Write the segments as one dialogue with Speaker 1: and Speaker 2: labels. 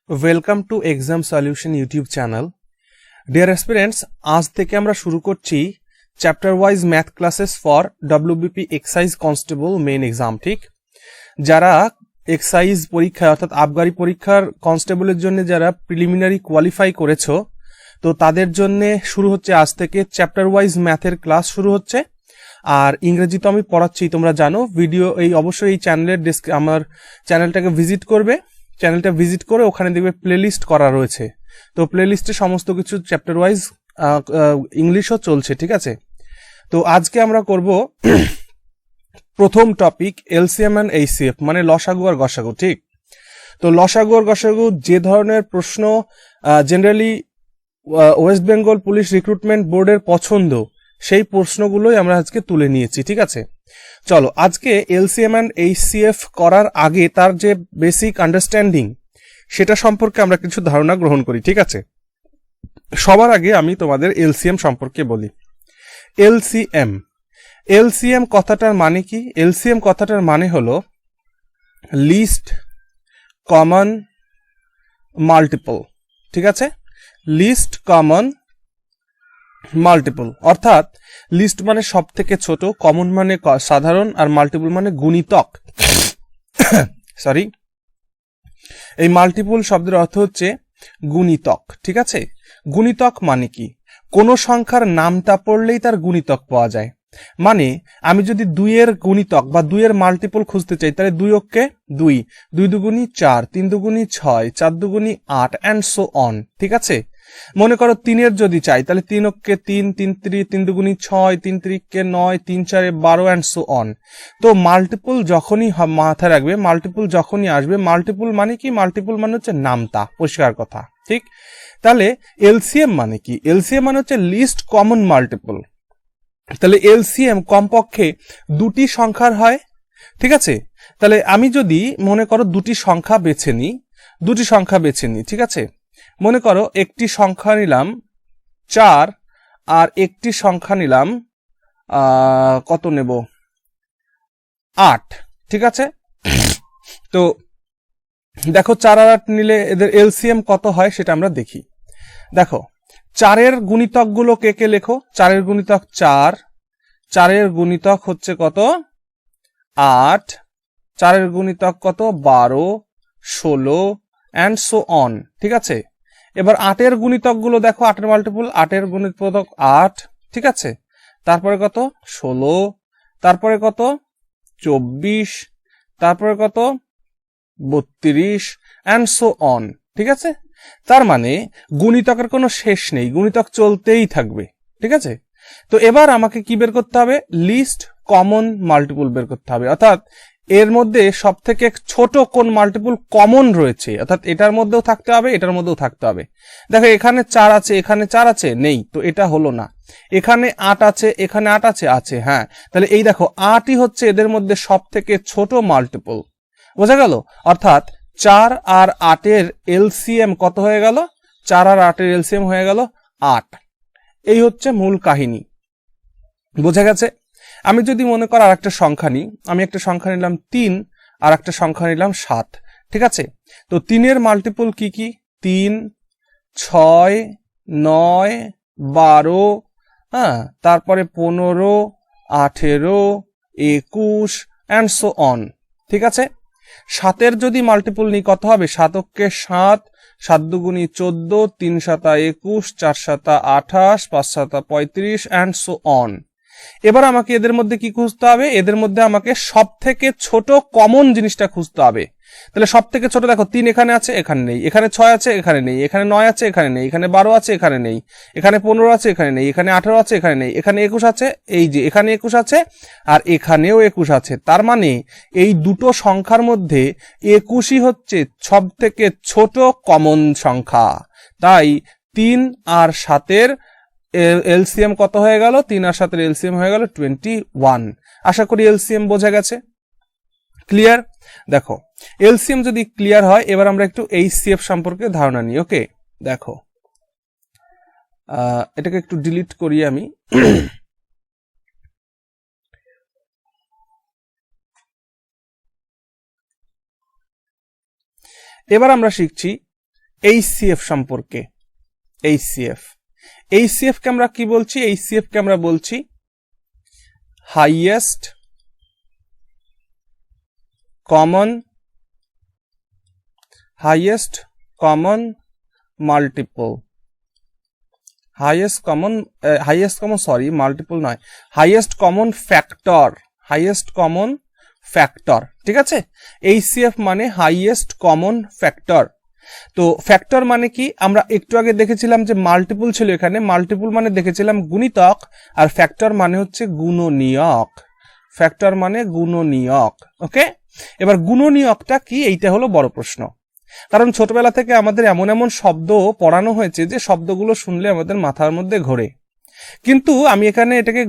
Speaker 1: Welcome to exam solution YouTube channel. Deer aspirants, আজ থেকে আমরা শুরু করছি chapter wise math classes for WBP excise constable main exam. ঠিক, যারা এক্সাইজ পরীক্ষা অর্থাৎ আবগারি পরীক্ষার কনস্টেবলের জন্য যারা প্রিলিমিনারি কোয়ালিফাই করেছো, তো তাদের জন্য শুরু হচ্ছে আজ থেকে চ্যাপ্টার ওয়াইজ ম্যাথের ক্লাস শুরু হচ্ছে। আর ইংরেজি তো আমি পড়াচ্ছি, তোমরা জানো। ভিডিও অবশ্যই এই চ্যানেলের আমার চ্যানেলটাকে ভিজিট করবে। চ্যানেলটা ভিজিট করে ওখানে দেখবে প্লেলিস্ট করা রয়েছে, তো প্লেলিস্টে সমস্ত কিছু চ্যাপ্টার ওয়াইজ ইংলিশও চলছে। ঠিক আছে, তো আজকে আমরা করব প্রথম টপিক এলসিএম এন্ড এইচসিএফ, মানে লসাগু আর গসাগু। ঠিক, তো লসাগু আর গসাগু যে ধরনের প্রশ্ন generally West Bengal police recruitment বোর্ডের পছন্দ, সেই প্রশ্নগুলোই আমরা আজকে তুলে নিয়েছি। ঠিক আছে, চলো আজকে এলসিএম এন্ড এইচসিএফ করার আগে তার যে বেসিক আন্ডারস্ট্যান্ডিং সেটা সম্পর্কে আমরা কিছু ধারণা গ্রহণ করি। ঠিক আছে, সবার আগে আমি তোমাদের এলসিএম সম্পর্কে বলি। এলসিএম এলসিএম কথাটার মানে কি? এলসিএম কথাটার মানে হলো লিস্ট কমন মাল্টিপল। ঠিক আছে, লিস্ট কমন মাল্টিপল, অর্থাৎ লিস্ট মানে সব থেকে ছোট, কমন মানে সাধারণ, আর মাল্টিপল মানে গুণিতক। সরি, এই মাল্টিপল শব্দের অর্থ হচ্ছে গুণিতক। ঠিক আছে, গুণিতক মানে কি? কোন সংখ্যার নামটা পড়লেই তার গুণিতক পাওয়া যায়। মানে আমি যদি 2-এর গুণিতক বা 2-এর মাল্টিপল খুঁজতে চাই, তাহলে 2 অক্ষে 2, 2 দুগুণী 4, 3 দুগুণী 6, 4 দুগুণী 8 অ্যান্ড সো অন। ঠিক আছে, মনে করো 3-এর যদি চাই, তাহলে 3 অক্ষে 3, 3 দুগুণী 6, 3 3কে 9, 3 4 12 অ্যান্ড সো অন। তো মাল্টিপল যখনই মাথায় রাখবে, মাল্টিপল যখনই আসবে, মাল্টিপল মানে কি? মাল্টিপল মানে হচ্ছে নামতা, পরিষ্কার কথা। ঠিক, তাহলে এলসিএম মানে কি? এলসিএম মানে হচ্ছে লিস্ট কমন মাল্টিপল। তাহলে এলসিএম কমপক্ষে দুটি সংখ্যার হয়। ঠিক আছে, তাহলে আমি যদি মনে করো দুটি সংখ্যা বেছে নিই, ঠিক আছে, মনে করো একটি সংখ্যা নিলাম 4 আর একটি সংখ্যা নিলাম কত নেব, 8। ঠিক আছে, তো দেখো 4 আর 8 নিলে এদের এলসিএম কত হয় সেটা আমরা দেখি। দেখো 4-এর গুণিতক গুলো কে কে লেখো। 4-এর গুণিতক 4, 4-এর গুণিতক হচ্ছে কত 8, 4-এর গুণিতক কত 12, 16 অ্যান্ড সো অন। ঠিক আছে, এবার 8-এর গুণিতক গুলো দেখো, 8-এর মাল্টিপল, 8-এর গুণিতক 8। ঠিক আছে, তারপরে কত 16, তারপরে কত 24, তারপরে কত 32 অ্যান্ড সো অন। ঠিক আছে, তার মানে গুণিতকের কোনো শেষ নেই, গুণিতক চলতেই থাকবে। ঠিক আছে, তো এবার আমাকে কি বের করতে হবে? লিস্ট কমন মাল্টিপল বের করতে হবে, অর্থাৎ এর মধ্যে সব থেকে ছোট কোন মাল্টিপল কমন রয়েছে, অর্থাৎ এটার মধ্যেও থাকতে হবে, এটার মধ্যেও থাকতে হবে। দেখো এখানে 4 আছে, এখানে 4 আছে, নেই, তো এটা হলো না। এখানে 8 আছে, এখানে 8 আছে, আছে, হ্যাঁ, তাহলে এই দেখো 8ই হচ্ছে এদের মধ্যে সব থেকে ছোট মাল্টিপল। বোঝা গেল? অর্থাৎ 4 আর 8-এর এলসিএম কত হয়ে গেল? 4 আর 8-এর এলসিএম হয়ে গেল 8। এই হচ্ছে মূল কাহিনী। বোঝা গেছে? আমি যদি মনে কর আর একটা সংখ্যা নিই, আমি একটা সংখ্যা নিলাম 3 আর একটা সংখ্যা নিলাম 7। ঠিক আছে, তো 3-এর মাল্টিপল কি কি? 3, 6, 9, 12, হ্যাঁ, তারপরে 15, 18, 21 অ্যান্ড সো অন। ঠিক আছে, 7-এর যদি মাল্টিপল নিই কত হবে? 7 অক্ষে 7, 7 দুগুণী 14, 3 7 21, 4 7 28, 5 7 35 অ্যান্ড সো অন। এবার আমাকে এদের মধ্যে কি খুঁজতে হবে? এদের মধ্যে আমাকে সব থেকে ছোট কমন জিনিসটা খুঁজতে হবে। তাহলে সব থেকে ছোট দেখো 3 এখানে আছে, এখানে নেই, এখানে 6 আছে, এখানে নেই, এখানে 9 আছে, এখানে নেই, এখানে 12 আছে, এখানে নেই, এখানে 15 আছে, এখানে নেই, এখানে 18 আছে, এখানে নেই, এখানে 21 আছে, এই যে এখানে 21 আছে, আর এখানেও 21 আছে। তার মানে এই দুটো সংখ্যার মধ্যে 21ই হচ্ছে সব থেকে ছোট কমন সংখ্যা। তাই 3 আর 7-এর এলসিএম কত হয়ে গেল? 3 আর 7-এর এলসিএম হয়ে গেল 21। আশা করি এলসিএম বোঝা গেছে, ক্লিয়ার? দেখো এলসিএম যদি ক্লিয়ার হয়, এবার আমরা একটু এইচসিএফ সম্পর্কে ধারণা নিই। ওকে, দেখো এটাকে একটু ডিলিট করি আমি। এবার আমরা শিখছি এইচসিএফ সম্পর্কে। এইচসিএফ কে আমরা কি বলছি? এইচসিএফ কে আমরা বলছি highest common multiple. Highest common factor. ঠিক আছে, এইচসিএফ মানে হাইয়েস্ট কমন ফ্যাক্টর। তো ফ্যাক্টর মানে কি? আমরা একটু আগে দেখেছিলাম যে মাল্টিপল ছিল, এখানে মাল্টিপল মানে দেখেছিলাম গুণিতক, আর ফ্যাক্টর মানে হচ্ছে গুণনীয়ক। ওকে, এবার গুণনীয়কটা কি, এইটা হলো বড় প্রশ্ন। কারণ ছোটবেলা থেকে আমাদের এমন এমন শব্দ পড়ানো হয়েছে যে শব্দগুলো শুনলে আমাদের মাথার মধ্যে ঘোরে। কিন্তু আমি এখানে এটাকে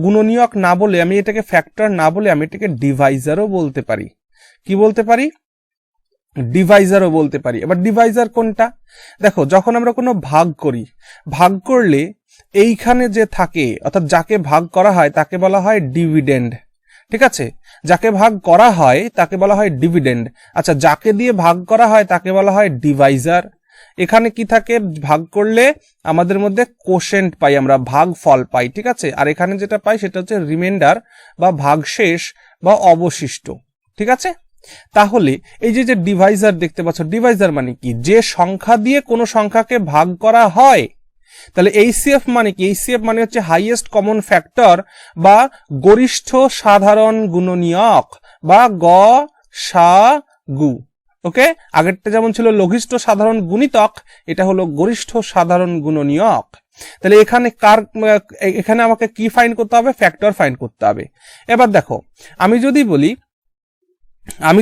Speaker 1: গুণনীয়ক না বলে, আমি এটাকে ফ্যাক্টর না বলে, আমি এটাকে ডিভাইজারও বলতে পারি। কি বলতে পারি? ডিভাইজারও বলতে পারি। এবার ডিভাইজার কোনটা? দেখো, যখন আমরা কোনো ভাগ করি, ভাগ করলে এইখানে যে থাকে, অর্থাৎ যাকে ভাগ করা হয় তাকে বলা হয় ডিভিডেন্ড। ঠিক আছে, যাকে ভাগ করা হয় তাকে বলা হয় ডিভিডেন্ড। আচ্ছা, যাকে দিয়ে ভাগ করা হয় তাকে বলা হয় ডিভাইজার। এখানে কি থাকে? ভাগ করলে আমাদের মধ্যে কোশেন্ট পাই, আমরা ভাগ ফল পাই। ঠিক আছে, আর এখানে যেটা পাই সেটা হচ্ছে রিমাইন্ডার বা ভাগশেষ বা অবশিষ্ট। ঠিক আছে, তাহলে এই যে ডিভাইজার দেখতে পাচ্ছ, ডিভাইজার মানে কি? যে সংখ্যা দিয়ে কোনো সংখ্যাকে ভাগ করা হয়। তাহলে এইচসিএফ মানে কি? এইচসিএফ মানে হচ্ছে হাইয়েস্ট কমন ফ্যাক্টর বা গরিষ্ঠ সাধারণ গুণনীয়ক বা গসাগু। ওকে, আগেরটা যেমন ছিল লঘিষ্ঠ সাধারণ গুণিতক, এটা হলো গরিষ্ঠ সাধারণ গুণনীয়ক। তাহলে এখানে আমাকে কি ফাইন্ড করতে হবে? ফ্যাক্টর ফাইন্ড করতে হবে। এবার দেখো, আমি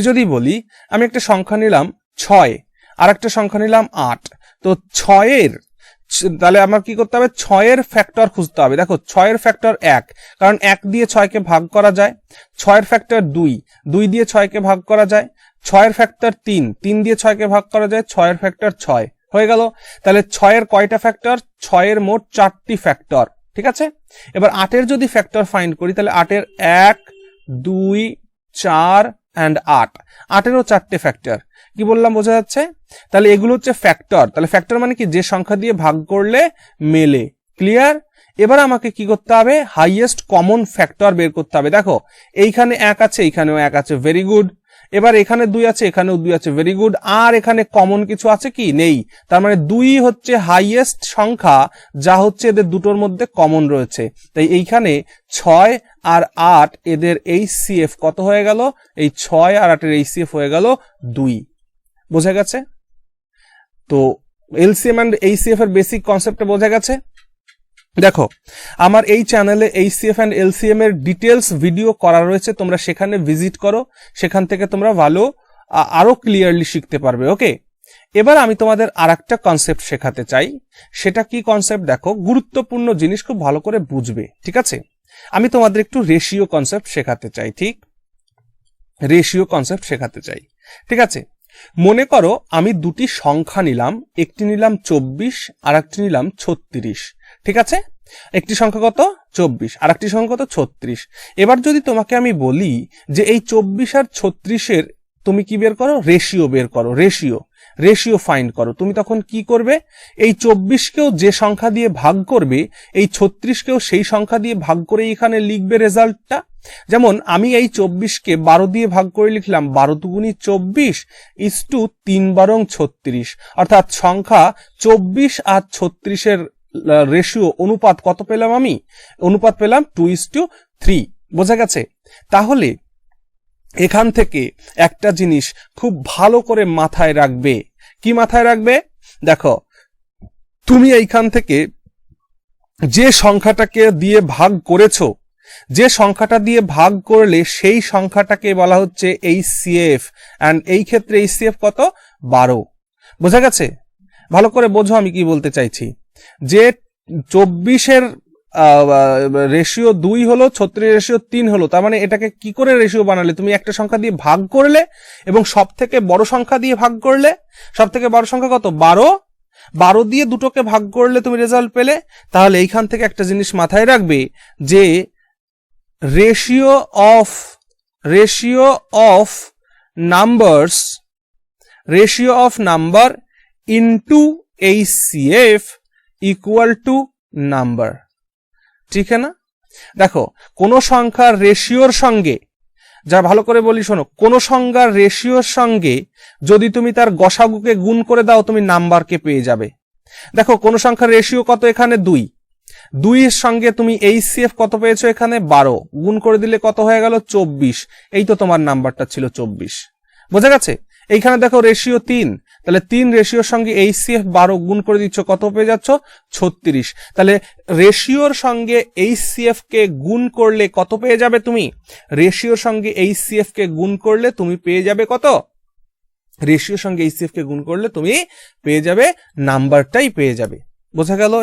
Speaker 1: যদি বলি আমি একটা সংখ্যা নিলাম 6 আর একটা সংখ্যা নিলাম 8, তো 6 তাহলে আমার কি করতে হবে? 6 ফ্যাক্টর খুঁজতে হবে। দেখো, 6 ফ্যাক্টর 1, কারণ 1 দিয়ে 6কে ভাগ করা যায়। 6 ফ্যাক্টর 2 দিয়ে 6কে ভাগ করা যায়। 6 ফ্যাক্টর 3 দিয়ে 6কে ভাগ করা যায়। 6 ফ্যাক্টর 6 হয়ে গেল। তাহলে 6 কয়টা ফ্যাক্টর? 6 মোট 4টি ফ্যাক্টর। ঠিক আছে, এবার 8 যদি ফ্যাক্টর ফাইন্ড করি, তাহলে 8 1 2 4 and 8 4টে ফ্যাক্টর। কি বললাম, বোঝা যাচ্ছে? তাহলে এগুলো হচ্ছে ফ্যাক্টর। তাহলে ফ্যাক্টর মানে কি? যে সংখ্যা দিয়ে ভাগ করলে মেলে। ক্লিয়ার? এবার আমাকে কি করতে হবে? হাইয়েস্ট কমন ফ্যাক্টর বের করতে হবে। দেখো, এইখানে 1 আছে, এইখানেও 1 আছে, ভেরি গুড। এবার এখানে 2 আছে, এখানেও 2 আছে, ভেরি গুড। আর এখানে কমন কিছু আছে কি? নেই। তার মানে 2 হচ্ছে হাইয়েস্ট সংখ্যা, যা হচ্ছে এদের দুটোর মধ্যে কমন রয়েছে। তাই এইখানে 6 আর 8 এদের এইচসিএফ কত হয়ে গেল? এই 6 আর 8 এর এইচসিএফ হয়ে গেল 2। বোঝা গেছে? তো এলসিএম এন্ড এইচসিএফ এর বেসিক কনসেপ্টটা বোঝা গেছে। দেখো, আমার এই চ্যানেলে এইচসিএফ এন্ড এলসিএম এর ডিটেলস ভিডিও করা রয়েছে, তোমরা সেখানে ভিজিট করো, সেখান থেকে তোমরা ভালো আরো ক্লিয়ারলি শিখতে পারবে। ওকে, এবার আমি তোমাদের আরেকটা কনসেপ্ট শেখাতে চাই। সেটা কি কনসেপ্ট? দেখো, গুরুত্বপূর্ণ জিনিস, খুব ভালো করে বুঝবে। ঠিক আছে, আমি তোমাদের একটু রেশিও কনসেপ্ট শেখাতে চাই। ঠিক আছে, মনে করো আমি দুটি সংখ্যা নিলাম, একটি নিলাম 24 আর একটি নিলাম 36। ঠিক আছে, একটি সংখ্যা কত? 24 আর একটি সংখ্যা কত? 36। এবার যদি তোমাকে আমি বলি যে এই 24 আর 36-এর তুমি কি বের করো? রেশিও বের করো। রেশিও ফাইন্ড করো। তুমি তখন কি করবে? এই 24কেও যে সংখ্যা দিয়ে ভাগ করবে, এই 36কেও সেই সংখ্যা দিয়ে ভাগ করে এখানে লিখবে রেজাল্টটা। যেমন আমি এই 24কে 12 দিয়ে ভাগ করে লিখলাম 12 দুগুণী 24 ইজটু 3 বারং 36, অর্থাৎ সংখ্যা 24 আর 36-এর রেশিও অনুপাত কত পেলাম? আমি অনুপাত পেলাম 2:3। বোঝা গেছে? তাহলে এখান থেকে একটা জিনিস খুব ভালো করে মাথায় রাখবে। কি মাথায় রাখবে? দেখো, তুমি এইখান থেকে যে সংখ্যাটাকে দিয়ে ভাগ করেছো, যে সংখ্যাটা দিয়ে ভাগ করলে সেই সংখ্যাটাকে বলা হচ্ছে এইচসিএফ, এন্ড এই ক্ষেত্রে এইচসিএফ কত? 12। বোঝা গেছে? ভালো করে বোঝো আমি কি বলতে চাইছি। যে 24-এর রেশিও 2 হলো, 36 রেশিও 3 হলো, তার মানে এটাকে কি করে রেশিও বানালে? তুমি একটা সংখ্যা দিয়ে ভাগ করলে এবং সব থেকে বড় সংখ্যা দিয়ে ভাগ করলে। সব থেকে বড় সংখ্যা কত? 12 দিয়ে দুটোকে ভাগ করলে তুমি রেজাল্ট পেলে। তাহলে এইখান থেকে একটা জিনিস মাথায় রাখবে যে ratio of numbers ratio of number into HCF equal to number, ঠিক না? দেখো কোন সংখ্যার রেশিওর সঙ্গে, যা ভালো করে বলি শোনো, কোন সংখ্যার রেশিওর সঙ্গে যদি তুমি তার গসাগুকে গুণ করে দাও তুমি নাম্বারকে পেয়ে যাবে। দেখো কোন সংখ্যার রেশিও কত, এখানে 2, 2 এর সঙ্গে তুমি এইচসিএফ কত পেয়েছো, এখানে 12, গুণ করে দিলে কত হয়ে গেল 24, এই তো তোমার নাম্বারটা ছিল 24। বোঝা গেছে? এইখানে দেখো রেশিও 3, তাহলে 3 রেশিওর সঙ্গে এইচসিএফ 12 গুণ করে দিচ্ছ, কত পেয়ে যাচ্ছ 36। তাহলে রেশিওর সঙ্গে এইচসিএফ কে গুণ করলে কত পেয়ে যাবে তুমি? রেশিওর সঙ্গে এইচসিএফ কে গুণ করলে তুমি পেয়ে যাবে কত? রেশিওর সঙ্গে এইচসিএফ কে গুণ করলে তুমি পেয়ে যাবে নাম্বারটাই পেয়ে যাবে। বোঝা গেল?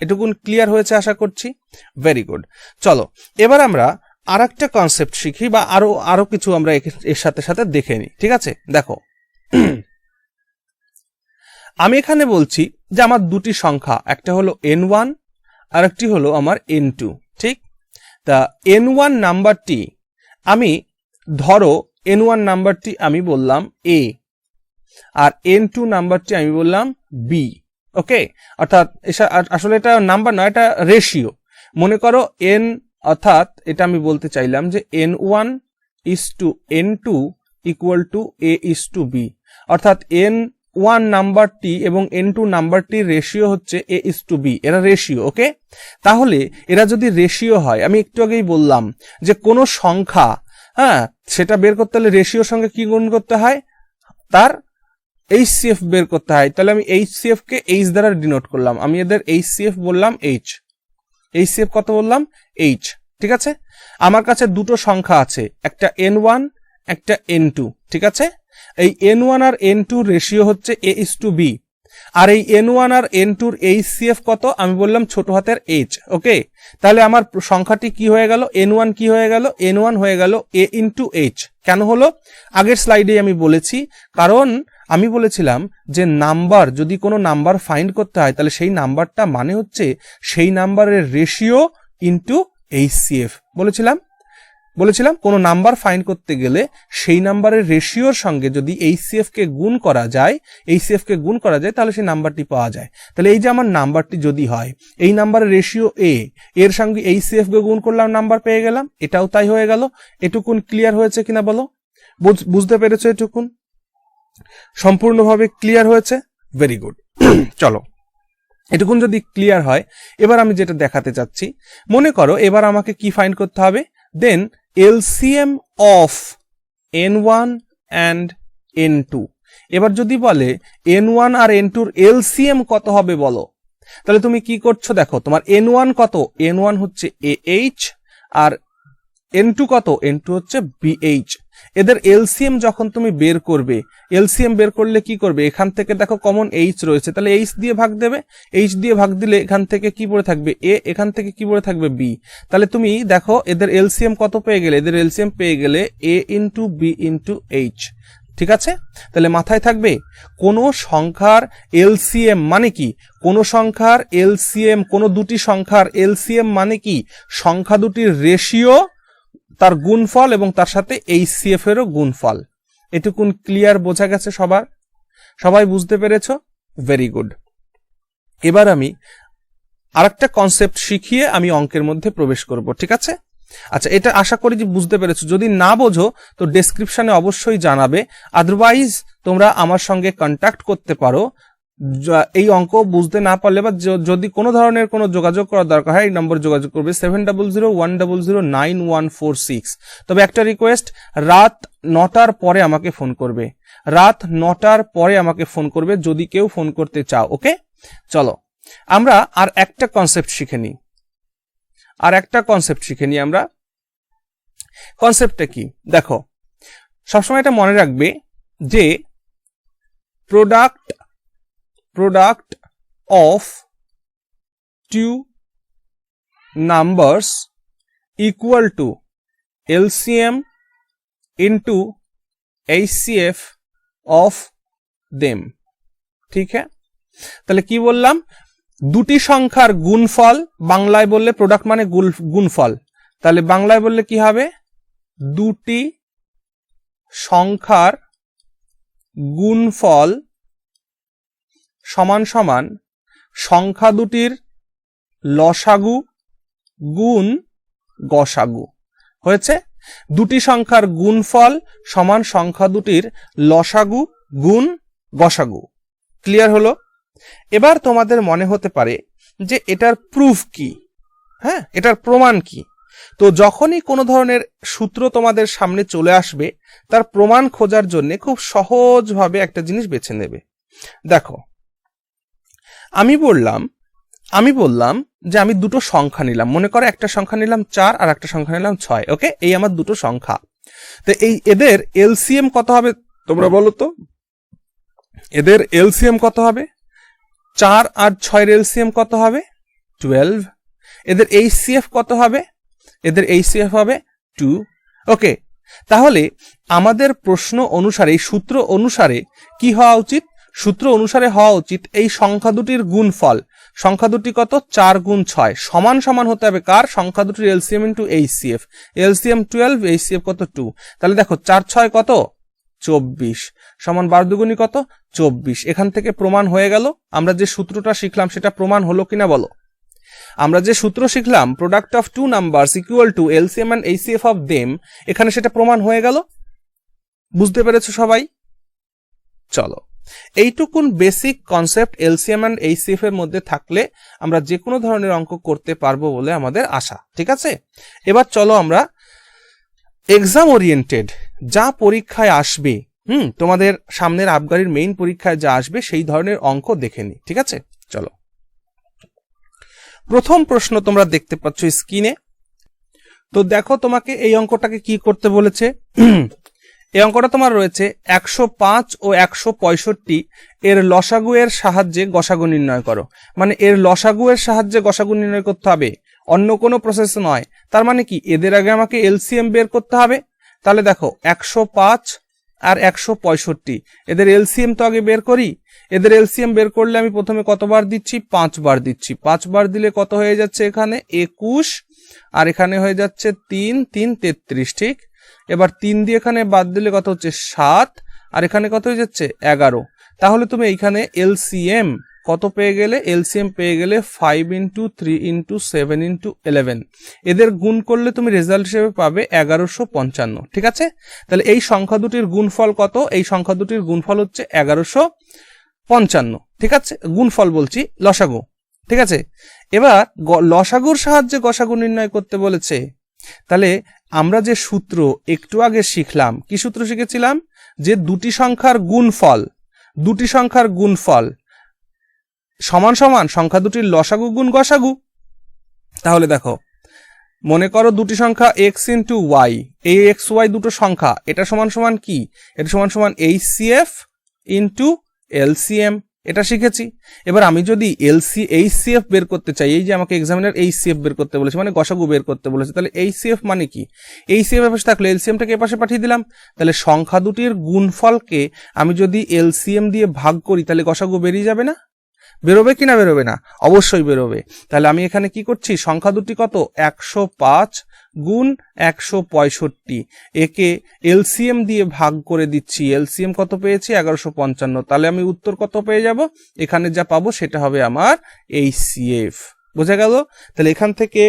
Speaker 1: এটুকুন ক্লিয়ার হয়েছে আশা করছি। Very good. চলো এবার আমরা আরেকটা কনসেপ্ট শিখি, বা আরো কিছু আমরা এর সাথে সাথে দেখে নিই। ঠিক আছে, দেখো আমি এখানে বলছি যে আমার দুটি সংখ্যা, একটা হলো n1 আর একটি হলো আমার n2। ঠিক, তা n1 নাম্বারটি আমি, ধরো n1 নাম্বারটি আমি বললাম a আর n2 নাম্বারটি আমি বললাম b। ওকে, অর্থাৎ আসলে এটা নাম্বার নয়, এটা রেশিও। মনে করো n, অর্থাৎ এটা আমি বলতে চাইলাম যে n1 is to n2 equal to a is to b, অর্থাৎ n1 নাম্বারটি এবং n2 নাম্বারটির রেশিও হচ্ছে a is to b, এরা রেশিও। ওকে, তাহলে এরা যদি রেশিও হয়, আমি একটু আগেই বললাম যে কোনো সংখ্যা, হ্যাঁ, সেটা বের করতে হলে রেশিওর সঙ্গে কি গুণ করতে হয়, তার এইচসিএফ বের করতে হয়। তাহলে আমি এইচসিএফ কে এইচ দ্বারা ডিনোট করলাম, আমি এদের এইচসিএফ বললাম এইচ। এইচসিএফ কত বললাম? এইচ। ঠিক আছে, আমার কাছে দুটো সংখ্যা আছে, একটা n1 একটা n2। ঠিক আছে, এই n1 আর n2 রেশিও হচ্ছে a is to b, আর এই n1 আর n2 এর এইচসিএফ কত? আমি বললাম ছোট হাতের h। ওকে, তাহলে আমার সংখ্যাটি কি হয়ে গেল? n1 কি হয়ে গেল? n1 হয়ে গেল a into h। কেন হলো? আগের স্লাইডে আমি বলেছি, কারণ আমি বলেছিলাম যে নাম্বার, যদি কোনো নাম্বার ফাইন্ড করতে হয় তাহলে সেই নাম্বারটা মানে হচ্ছে সেই নাম্বারের রেশিও ইনটু এইচসিএফ। বলেছিলাম কোনো নাম্বার ফাইন্ড করতে গেলে সেই নাম্বারের রেশিওর সঙ্গে যদি এইচসিএফ কে গুণ করা যায়, তাহলে সেই নাম্বারটি পাওয়া যায়। তাহলে এই যে আমার নাম্বারটি যদি হয়, এই নাম্বারের রেশিও a, এর সঙ্গে এইচসিএফ কে গুণ করলাম, নাম্বার পেয়ে গেলাম। এটাও তাই হয়ে গেল। এটুকুন ক্লিয়ার হয়েছে কিনা বলো? বুঝতে পেরেছো? এটুকুন সম্পূর্ণভাবে ক্লিয়ার হয়েছে? Very good. চলো, এটুকুন যদি ক্লিয়ার হয়, এবার আমি যেটা দেখাতে চাচ্ছি, মনে করো এবার আমাকে কি ফাইন্ড করতে হবে? Then LCM of n1 and n2। এবার যদি বলে n1 আর n2 এর এলসিএম কত হবে বলো, তাহলে তুমি কি করছো? দেখো তোমার n1 কত? n1 হচ্ছে ah, আর n2 কত? n2 হচ্ছে bh। এদের এলসিএম যখন তুমি বের করবে, এলসিএম বের করলে কি করবে? এখান থেকে দেখো কমন h রয়েছে, তাহলে h দিয়ে ভাগ দেবে। h দিয়ে ভাগ দিলে এখান থেকে কি পড়ে থাকবে? a, এখান থেকে কি পড়ে থাকবে? b। তাহলে তুমি দেখো এদের এলসিএম কত পেয়ে গেলে? এদের এলসিএম পেয়ে গেলে a into b into h। ঠিক আছে, তাহলে মাথায় থাকবে কোন সংখ্যার এলসিএম মানে কি? কোন সংখ্যার এলসিএম, কোন দুটি সংখ্যার এলসিএম মানে কি? সংখ্যা দুটির রেশিও, তার গুণফল এবং তার সাথে এইচসিএফ এরও গুণফল। এটুকুন ক্লিয়ার? বোঝা গেছে সবার? সবাই বুঝতে পেরেছো? Very good. এবার আমি আরেকটা কনসেপ্ট শিখিয়ে আমি অঙ্কের মধ্যে প্রবেশ করব। ঠিক আছে, আচ্ছা, এটা আশা করি যে বুঝতে পেরেছো। যদি না বোঝো তো ডেসক্রিপশনে অবশ্যই জানাবে, আদারওয়াইজ তোমরা আমার সঙ্গে কন্ট্যাক্ট করতে পারো। এই অঙ্ক বুঝতে না পারলে বা যদি কোনো ধরনের কোনো যোগাযোগ করার দরকার হয়, এই নম্বর যোগাযোগ করবে 7001009146। তবে একটা রিকোয়েস্ট, রাত 9টার পরে আমাকে ফোন করবে, রাত 9টার পরে আমাকে ফোন করবে যদি কেউ ফোন করতে চাও। ওকে, চলো আমরা আর একটা কনসেপ্ট শিখে নিই। আমরা কনসেপ্টটা কি দেখো, সবসময় এটা মনে রাখবে যে product of two numbers equal to LCM into HCF of them। ঠিক আছে, তাহলে কি বললাম? দুটি সংখ্যার গুণফল, বাংলায় বললে প্রোডাক্ট মানে গুণফল, তাহলে বাংলায় বললে কি হবে? দুটি সংখ্যার গুণফল সমান সমান সংখ্যা দুটির লসাগু গুণ গসাগু। হয়েছে? দুটি সংখ্যার গুণফল সমান সংখ্যা দুটির লসাগু গুণ গসাগু। ক্লিয়ার হলো? এবার তোমাদের মনে হতে পারে যে এটার প্রুফ কি, হ্যাঁ, এটার প্রমাণ কি। তো যখনই কোনো ধরনের সূত্র তোমাদের সামনে চলে আসবে, তার প্রমাণ খোঁজার জন্য খুব সহজভাবে একটা জিনিস বেছে নেবে। দেখো, আমি বললাম যে আমি দুটো সংখ্যা নিলাম, মনে করো একটা সংখ্যা নিলাম 4 আর একটা সংখ্যা নিলাম 6। ওকে, এই আমার দুটো সংখ্যা। তো এদের এলসিএম কত হবে তোমরা বলো তো? এদের এলসিএম কত হবে? 4 আর 6 এর এলসিএম কত হবে? 12। এদের এইচসিএফ কত হবে? এদের এইচসিএফ হবে 2। ওকে, তাহলে আমাদের প্রশ্ন অনুসারে, এই সূত্র অনুসারে কি হওয়া উচিত? সূত্র অনুসারে হওয়া উচিত এই সংখ্যা দুটির গুণফল, সংখ্যা দুটি কত? 4 গুণ 6 সমান সমান হতে হবে কার? সংখ্যা দুটির LCM into HCF. LCM 12, HCF কত? 2। তাহলে দেখো 4 6 কত? 24 সমান 12 দুগুণী কত? 24। এখান থেকে প্রমাণ হয়ে গেল। আমরা যে সূত্রটা শিখলাম সেটা প্রমাণ হলো কিনা বলো? আমরা যে সূত্র শিখলাম product of two numbers equal to LCM and HCF of them, এখানে সেটা প্রমাণ হয়ে গেল। বুঝতে পেরেছো সবাই? চলো, এইটুকুন basic concept LCM and HCF এর মধ্যে থাকলে আমরা যে কোনো ধরনের অঙ্ক করতে পারবো বলে আমাদের আশা। ঠিক আছে, এবার চলো আমরা এক্সাম ওরিয়েন্টেড যা পরীক্ষায় আসবে, তোমাদের সামনের আবগারির মেইন পরীক্ষায় যা আসবে সেই ধরনের অঙ্ক দেখে নি। ঠিক আছে, চলো। প্রথম প্রশ্ন তোমরা দেখতে পাচ্ছ স্ক্রিনে। তো দেখো, তোমাকে এই অঙ্কটাকে কি করতে বলেছে। এই অঙ্কটা তোমার রয়েছে 105 ও 165 এর লসাগু এর সাহায্যে গসাগু নির্ণয় করো। মানে এর লসাগু এর সাহায্যে গসাগু নির্ণয় করতে হবে, অন্য কোনো প্রসেস নয়। তার মানে কি, এদের আগে আমাকে এলসিএম বের করতে হবে। তাহলে দেখো 105 আর 165 এদের এলসিএম তো আগে বের করি। এদের এলসিএম বের করলে আমি প্রথমে কতবার দিচ্ছি? 5 বার দিচ্ছি। 5 বার দিলে কত হয়ে যাচ্ছে? এখানে 21 আর এখানে হয়ে যাচ্ছে 3 3 33। ঠিক, এবার 3 দিয়ে এখানে বাদ দিলে কত হচ্ছে? 7 আর এখানে কত হয়ে যাচ্ছে? 11। তাহলে তুমি এইখানে এলসিএম কত পেয়ে গেলে? এলসিএম পেয়ে গেলে 5 ইন্টু 3 ইন্টু 7 ইন্টু 11। এদের গুণ করলে তুমি রেজাল্ট হিসেবে পাবে 1155। ঠিক আছে, তাহলে এই সংখ্যা দুটির গুণফল কত? এই সংখ্যা দুটির গুণফল হচ্ছে 1155। ঠিক আছে, গুণফল বলছি, লসাগু। ঠিক আছে, এবার লসাগুর সাহায্যে গসাগু নির্ণয় করতে বলেছে। তাহলে আমরা যে সূত্র একটু আগে শিখলাম, কি সূত্র শিখেছিলাম? যে দুটি সংখ্যার গুণফল সমান সমান সংখ্যা দুটির লসাগু গুণ গসাগু। তাহলে দেখো, মনে করো দুটি সংখ্যা x ইন্টু ওয়াই, এই এক্স ওয়াই দুটো সংখ্যা, এটা সমান সমান কি? এটা সমান সমান এইচসিএফ ইন্টু এলসিএম। এটা শিখেছি। এবার আমি যদি এইচসিএফ বের করতে চাই, এই যে আমাকে এক্সামিনার এইচসিএফ বের করতে বলেছে, মানে গসাগু বের করতে বলেছে, তাহলে এইচসিএফ মানে কি? এইচসিএফ এর পাশে থাকলে এলসিএমটাকে এ পাশে পাঠিয়ে দিলাম। তাহলে সংখ্যা দুটির গুণফলকে আমি যদি এলসিএম দিয়ে ভাগ করি, তাহলে গসাগু বেরিয়ে যাবে না? বেরোবে কি না বেরোবে না? অবশ্যই বেরোবে। তাহলে আমি এখানে কি করছি? সংখ্যা দুটি কত? 105 গুণ 165, একে এলসিএম দিয়ে ভাগ করে দিচ্ছি। এলসিএম কত পেয়েছি? 1155। তাহলে আমি উত্তর কত পেয়ে যাব? এখানে যা পাবো সেটা হবে আমার এইচসিএফ। বোঝা গেল? তাহলে এখান থেকে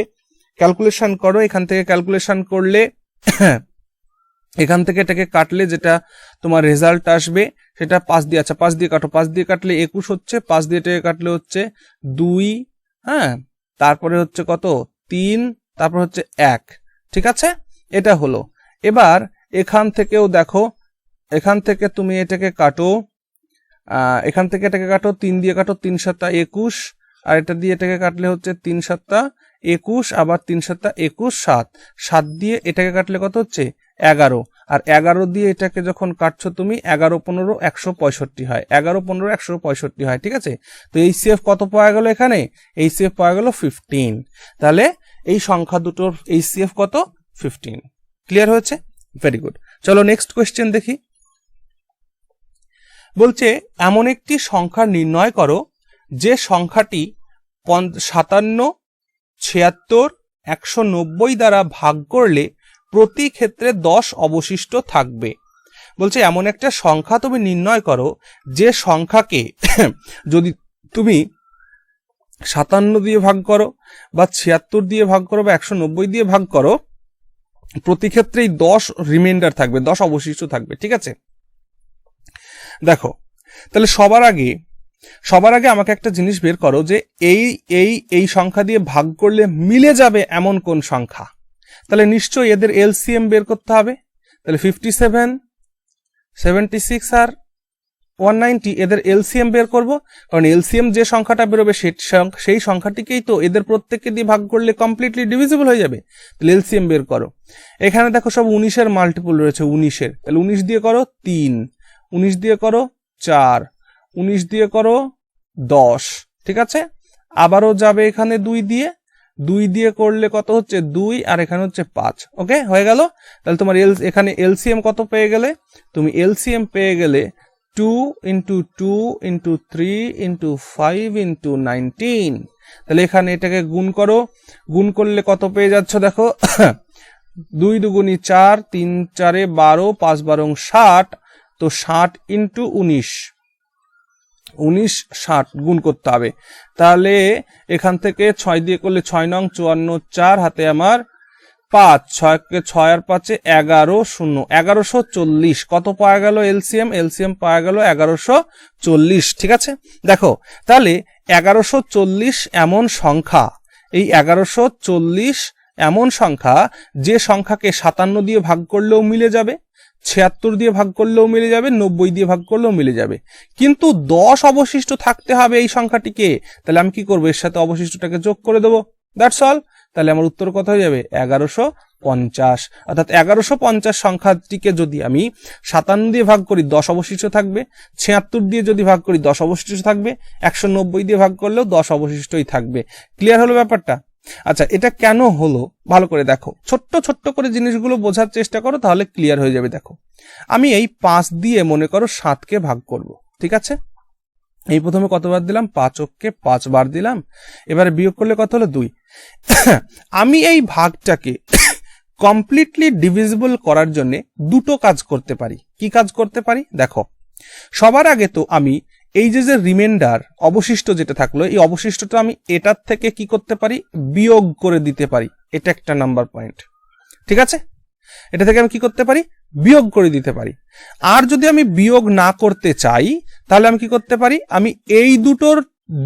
Speaker 1: ক্যালকুলেশন করো। এখান থেকে ক্যালকুলেশন করলে এখান থেকে এটাকে কাটলে যেটা তোমার রেজাল্ট আসবে সেটা 5 দিয়ে, আচ্ছা 5 দিয়ে কাটো, 5 দিয়ে কাটলে 21 হচ্ছে, 5 দিয়ে এটাকে কাটলে হচ্ছে 2, হ্যাঁ, তারপরে হচ্ছে কত? 3, তারপর হচ্ছে 1। ঠিক আছে, এটা হলো। এবার এখান থেকেও দেখো, এখান থেকে তুমি এটাকে কাটো, এখান থেকে এটাকে কাটো, 3 দিয়ে কাটো, 3 7 21, আর এটা দিয়ে এটাকে কাটলে হচ্ছে 3 7 21, আবার 3 7 21, 7 7 দিয়ে এটাকে কাটলে কত হচ্ছে? 11। আর 11 দিয়ে এটাকে যখন কাটছো তুমি, 11 15 165 হয়, 11 15 165 হয়। ঠিক আছে, তো এইচসিএফ কত পাওয়া গেল? এখানে এইচসিএফ পাওয়া গেল 15। তাহলে এই সংখ্যা দুটোর এইচসিএফ কত? 15। ক্লিয়ার হয়েছে? Very good. চলো নেক্সট কোয়েশ্চেন দেখি। বলছে এমন একটি সংখ্যা নির্ণয় করো যে সংখ্যাটি 57, 76, 190 দ্বারা ভাগ করলে প্রতি ক্ষেত্রে 10 অবশিষ্ট থাকবে। বলছে এমন একটা সংখ্যা তুমি নির্ণয় করো যে সংখ্যাকে যদি তুমি 57 দিয়ে ভাগ করো বা 76 দিয়ে ভাগ করো বা 190 দিয়ে ভাগ করো, প্রতি ক্ষেত্রেই 10 রিমাইন্ডার থাকবে, 10 অবশিষ্ট থাকবে। ঠিক আছে, দেখো তাহলে সবার আগে আমাকে একটা জিনিস বের করো যে এই সংখ্যা দিয়ে ভাগ করলে মিলে যাবে এমন কোন সংখ্যা। তাহলে নিশ্চয়ই এদের এলসিএম বের করতে হবে। তাহলে 57, 76 আর 190 এদের এলসিএম বের করব, কারণ এলসিএম যে সংখ্যাটা বেরোবে সেই সংখ্যাটিকেই তো এদের প্রত্যেককে দিয়ে ভাগ করলে কমপ্লিটলি ডিভিজিবল হয়ে যাবে। তাহলে এলসিএম বের করো। এখানে দেখো সব 19-এর মাল্টিপল রয়েছে, 19-এর। তাহলে 19 দিয়ে করো 3, 19 দিয়ে করো 4, 19 দিয়ে করো 10। ঠিক আছে, আবারও যাবে এখানে 2 দিয়ে করলে কত হচ্ছে 2, আর এখানে হচ্ছে 5। ওকে, হয়ে গেল। তাহলে তোমার এখানে এলসিএম কত পেয়ে গেলে? তুমি এলসিএম পেয়ে গেলে 2 × 2 × 3 × 5 × 19। তাহলে এখানে এটাকে গুণ করো, গুণ করলে কত পেয়ে যাচ্ছ দেখো 2 দুগুণী 4, 3 4 12, 5 12 60। তো 60 × 19, 60 গুণ করতে হবে। তাহলে এখান থেকে 6 দিয়ে করলে 6 নং 54, 4 হাতে আমার 5, 6 কে 6 আর 5 11, 0 1140। কত পাওয়া গেল এলসিএম পাওয়া গেল 1140। ঠিক আছে, দেখো তাহলে 1140 এমন সংখ্যা, এই 1140 এমন সংখ্যা যে সংখ্যাকে 57 দিয়ে ভাগ করলেও মিলে যাবে, 76 দিয়ে ভাগ করলেও মিলে যাবে, 90 দিয়ে ভাগ করলেও মিলে যাবে, কিন্তু 10 অবশিষ্ট থাকতে হবে এই সংখ্যাটিকে। তাহলে আমি কি করবো? এর সাথে অবশিষ্টটাকে যোগ করে দেবো, দ্যাটস অল। তাহলে আমার উত্তর কত হয়ে যাবে? 1150। অর্থাৎ 1150 সংখ্যাটিকে যদি আমি 57 দিয়ে ভাগ করি 10 অবশিষ্ট থাকবে, 76 দিয়ে যদি ভাগ করি 10 অবশিষ্ট থাকবে, 190 দিয়ে ভাগ করলেও 10 অবশিষ্টই থাকবে। ক্লিয়ার হলো ব্যাপারটা? আচ্ছা, এটা কেন হলো ভালো করে দেখো, ছোট্ট করে জিনিসগুলো বোঝার চেষ্টা করো, তাহলে ক্লিয়ার হয়ে যাবে। দেখো, আমি এই 5 দিয়ে মনে করো 7কে ভাগ করব। ঠিক আছে, এই প্রথমে কতবার দিলাম? 5 কে 5 বার দিলাম। এবারে বিয়োগ করলে কত হলো? 2। আমি এই ভাগটাকে কমপ্লিটলি ডিভিজিবল করার জন্য দুটো কাজ করতে পারি। কি কাজ করতে পারি? দেখো, সবার আগে তো আমি এই যে রিমাইন্ডার অবশিষ্ট যেটা থাকলো, এই অবশিষ্টটা আমি এটার থেকে কি করতে পারি? বিয়োগ করে দিতে পারি। এটা একটা নাম্বার পয়েন্ট। ঠিক আছে, এটা থেকে আমি কি করতে পারি? বিয়োগ করে দিতে পারি। আর যদি আমি বিয়োগ না করতে চাই তাহলে আমি কি করতে পারি? আমি এই দুটোর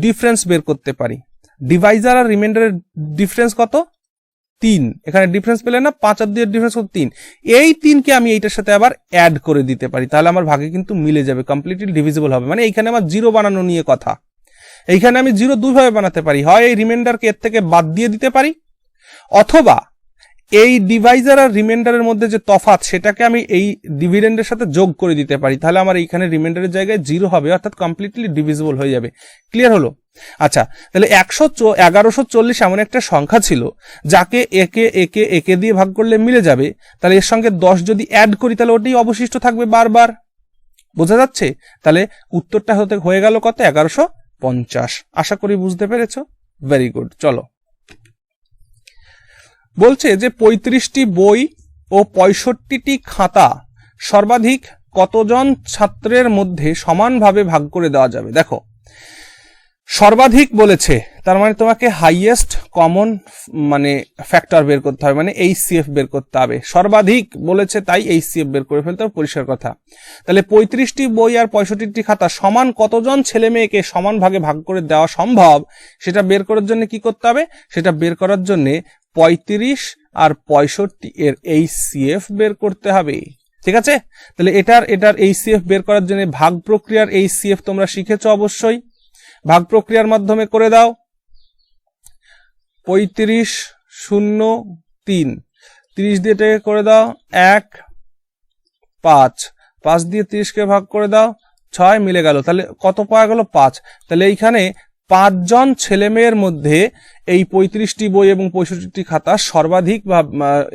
Speaker 1: ডিফারেন্স বের করতে পারি। ডিভাইজার আর রিমাইন্ডারের ডিফারেন্স কত? 3। এখানে ডিফারেন্স পেলে না, 5 আর 2 এর ডিফারেন্স কত? 3। এই 3কে আমি এইটার সাথে আবার অ্যাড করে দিতে পারি, তাহলে আমার ভাগে কিন্তু মিলে যাবে, কমপ্লিটলি ডিভিজিবল হবে। মানে এইখানে আমার 0 বানানো নিয়ে কথা। এইখানে আমি 0 দুইভাবে বানাতে পারি, হয় এই রিমাইন্ডারকে এর থেকে বাদ দিয়ে দিতে পারি, অথবা এই ডিভাইজার আর রিমাইন্ডারের মধ্যে যে তফাৎ সেটাকে আমি এই ডিভিডেন্ডের সাথে যোগ করে দিতে পারি, তাহলে আমার এইখানে রিমাইন্ডারের জায়গায় 0 হবে, অর্থাৎ কমপ্লিটলি ডিভিজিবল হয়ে যাবে। ক্লিয়ার হলো? আচ্ছা, তাহলে 1140 এমন একটা সংখ্যা ছিল যাকে একে দিয়ে ভাগ করলে মিলে যাবে, তাহলে এর সঙ্গে 10 যদি অ্যাড করি তাহলে ওটাই অবশিষ্ট থাকবে বারবার। বোঝা যাচ্ছে? তাহলে উত্তরটা হয়ে গেল কত? 1150। আশা করি বুঝতে পেরেছো। Very good. চলো, বলছে যে 35টি বই ও 65টি খাতা সর্বাধিক কতজন ছাত্রের মধ্যে সমানভাবে ভাগ করে দেওয়া যাবে? দেখো, সর্বাধিক বলেছে, তার মানে তোমাকে হাইয়েস্ট কমন ফ্যাক্টর বের করতে হবে, মানে এইচসিএফ বের করতে হবে। সর্বাধিক বলেছে তাই এইচসিএফ বের করে ফেলতে হবে, পরিষ্কার কথা। তাহলে 35টি বই আর 65টি খাতা সমান কতজন ছেলে মেয়েকে সমান ভাগে ভাগ করে দেওয়া সম্ভব, সেটা বের করার জন্য কি করতে হবে? সেটা বের করার জন্য 35 আর 65 এর এইচসিএফ বের করতে হবে। ঠিক আছে, তাহলে এটার এইচসিএফ বের করার জন্য ভাগ প্রক্রিয়ার এইচসিএফ তোমরা শিখেছো অবশ্যই। ভাগ প্রক্রিয়ার মাধ্যমে করে দাও। 35 0 3, 30 দিয়ে এটাকে করে দাও 1 5, 5 দিয়ে 30কে ভাগ করে দাও 6, মিলে গেল। তাহলে কত পাওয়া গেল? 5। তাহলে এইখানে 5 জন ছেলে মেয়ের মধ্যে এই 35টি বই এবং 65টি খাতা সর্বাধিক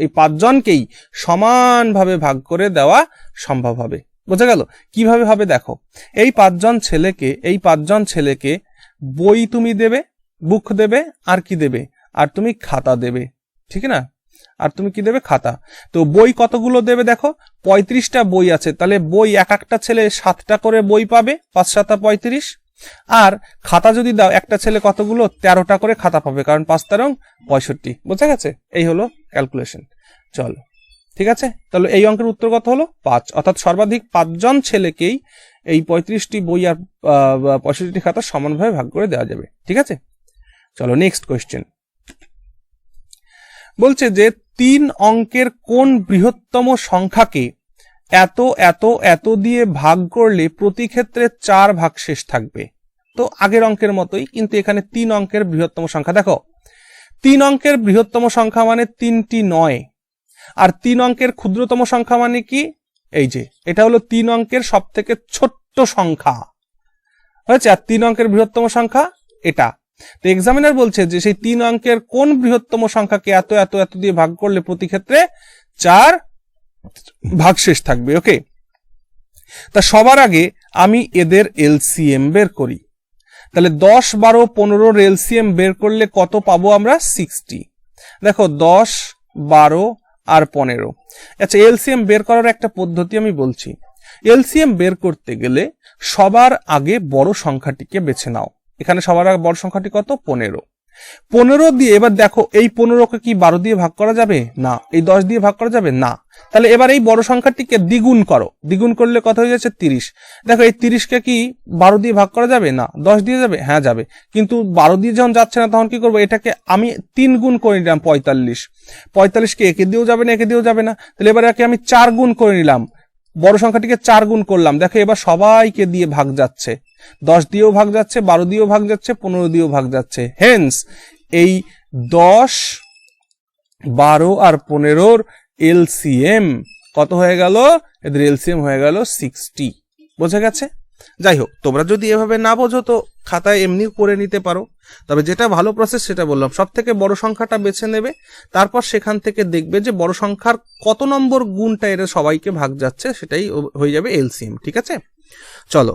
Speaker 1: এই 5 জনকেই সমানভাবে ভাগ করে দেওয়া সম্ভব হবে। বোঝা গেল? কিভাবে হবে দেখো, এই 5 জন ছেলেকে বই তুমি দেবে, বুক দেবে, আর কি দেবে? আর তুমি খাতা দেবে, ঠিক না? আর তুমি কি দেবে, খাতা। তো বই কতগুলো দেবে দেখো, 35টা বই আছে, তাহলে বই এক একটা ছেলে 7টা করে বই পাবে, 5 7 35। আর খাতা যদি দাও একটা ছেলে কতগুলো, 13টা করে খাতা পাবে, কারণ 5 13 65। বোঝা গেছে? এই হলো ক্যালকুলেশন। চলো ঠিক আছে, তাহলে এই অঙ্কের উত্তর কত হলো, 5, অর্থাৎ সর্বাধিক 5 জন ছেলেকেই এই 35টি বই আর 65টি খাতা সমানভাবে ভাগ করে দেওয়া যাবে। ঠিক আছে, চলো নেক্সট কোয়েশ্চেন। বলছে যে 3 অঙ্কের কোন বৃহত্তম সংখ্যাকে এত এত এত দিয়ে ভাগ করলে প্রতি ক্ষেত্রে 4 ভাগশেষ থাকবে। তো আগের অঙ্কের মতোই, কিন্তু এখানে 3 অঙ্কের বৃহত্তম সংখ্যা। দেখো 3 অঙ্কের বৃহত্তম সংখ্যা মানে 3টি 9, আর 3 অঙ্কের ক্ষুদ্রতম সংখ্যা মানে কি, এই যে এটা হলো 3 অঙ্কের সব থেকে ছোট্ট সংখ্যা হয়েছে, আর 3 অঙ্কের বৃহত্তম সংখ্যা এটা। তো এক্সামিনার বলছে যে সেই 3 অঙ্কের কোন বৃহত্তম সংখ্যাকে এত এত এত দিয়ে ভাগ করলে প্রতি ক্ষেত্রে 4 ভাগশেষ থাকবে। ওকে, তা সবার আগে আমি এদের এলসিএম বের করি। তাহলে 10 12 15 এলসিএম বের করলে কত পাবো আমরা, 60। দেখো 10 12 আর 15। আচ্ছা, এলসিএম বের করার একটা পদ্ধতি আমি বলছি। এলসিএম বের করতে গেলে সবার আগে বড় সংখ্যাটিকে বেছে নাও। এখানে সবার আগে বড় সংখ্যাটি কত, 15। 15 দিয়ে এবার দেখো এই 15কে কি 12 দিয়ে ভাগ করা যাবে না, এই 10 দিয়ে ভাগ করা যাবে না। তাহলে এবার এই বড় সংখ্যাটিকে দ্বিগুণ করো, দ্বিগুণ করলে কত হয়ে যাচ্ছে, 30। দেখো এই 30কে কি 12 দিয়ে ভাগ করা যাবে না, 10 দিয়ে যাবে, হ্যাঁ যাবে। কিন্তু 12 দিয়ে যখন যাচ্ছে না তখন কি করবো, এটাকে আমি 3 গুণ করে নিলাম, 45। 45কে একে দিয়েও যাবে না, একে দিয়েও যাবে না, তাহলে এবার একে আমি 4 গুণ করে নিলাম, বড় সংখ্যাটিকে 4 গুণ করলাম। দেখো এবার সবাইকে দিয়ে ভাগ যাচ্ছে, 10 দিয়েও ভাগ যাচ্ছে, 12 দিয়েও ভাগ যাচ্ছে, 15 দিয়েও ভাগ যাচ্ছে। হেন্স এই 10 12 আর 15 এলসিএম কত হয়ে গেল, এদের এলসিএম হয়ে গেল 60। বোঝা গেছে? যাই হোক, তোমরা যদি এভাবে না বোঝো তো খাতায় এমনি করে নিতে পারো, তবে যেটা ভালো প্রসেস সেটা বললাম, সব থেকে বড় সংখ্যাটা বেছে নেবে, তারপর সেখান থেকে দেখবে যে বড় সংখ্যার কত নম্বর গুণটা এরা সবাইকে ভাগ যাচ্ছে, সেটাই হয়ে যাবে এলসিএম। ঠিক আছে, চলো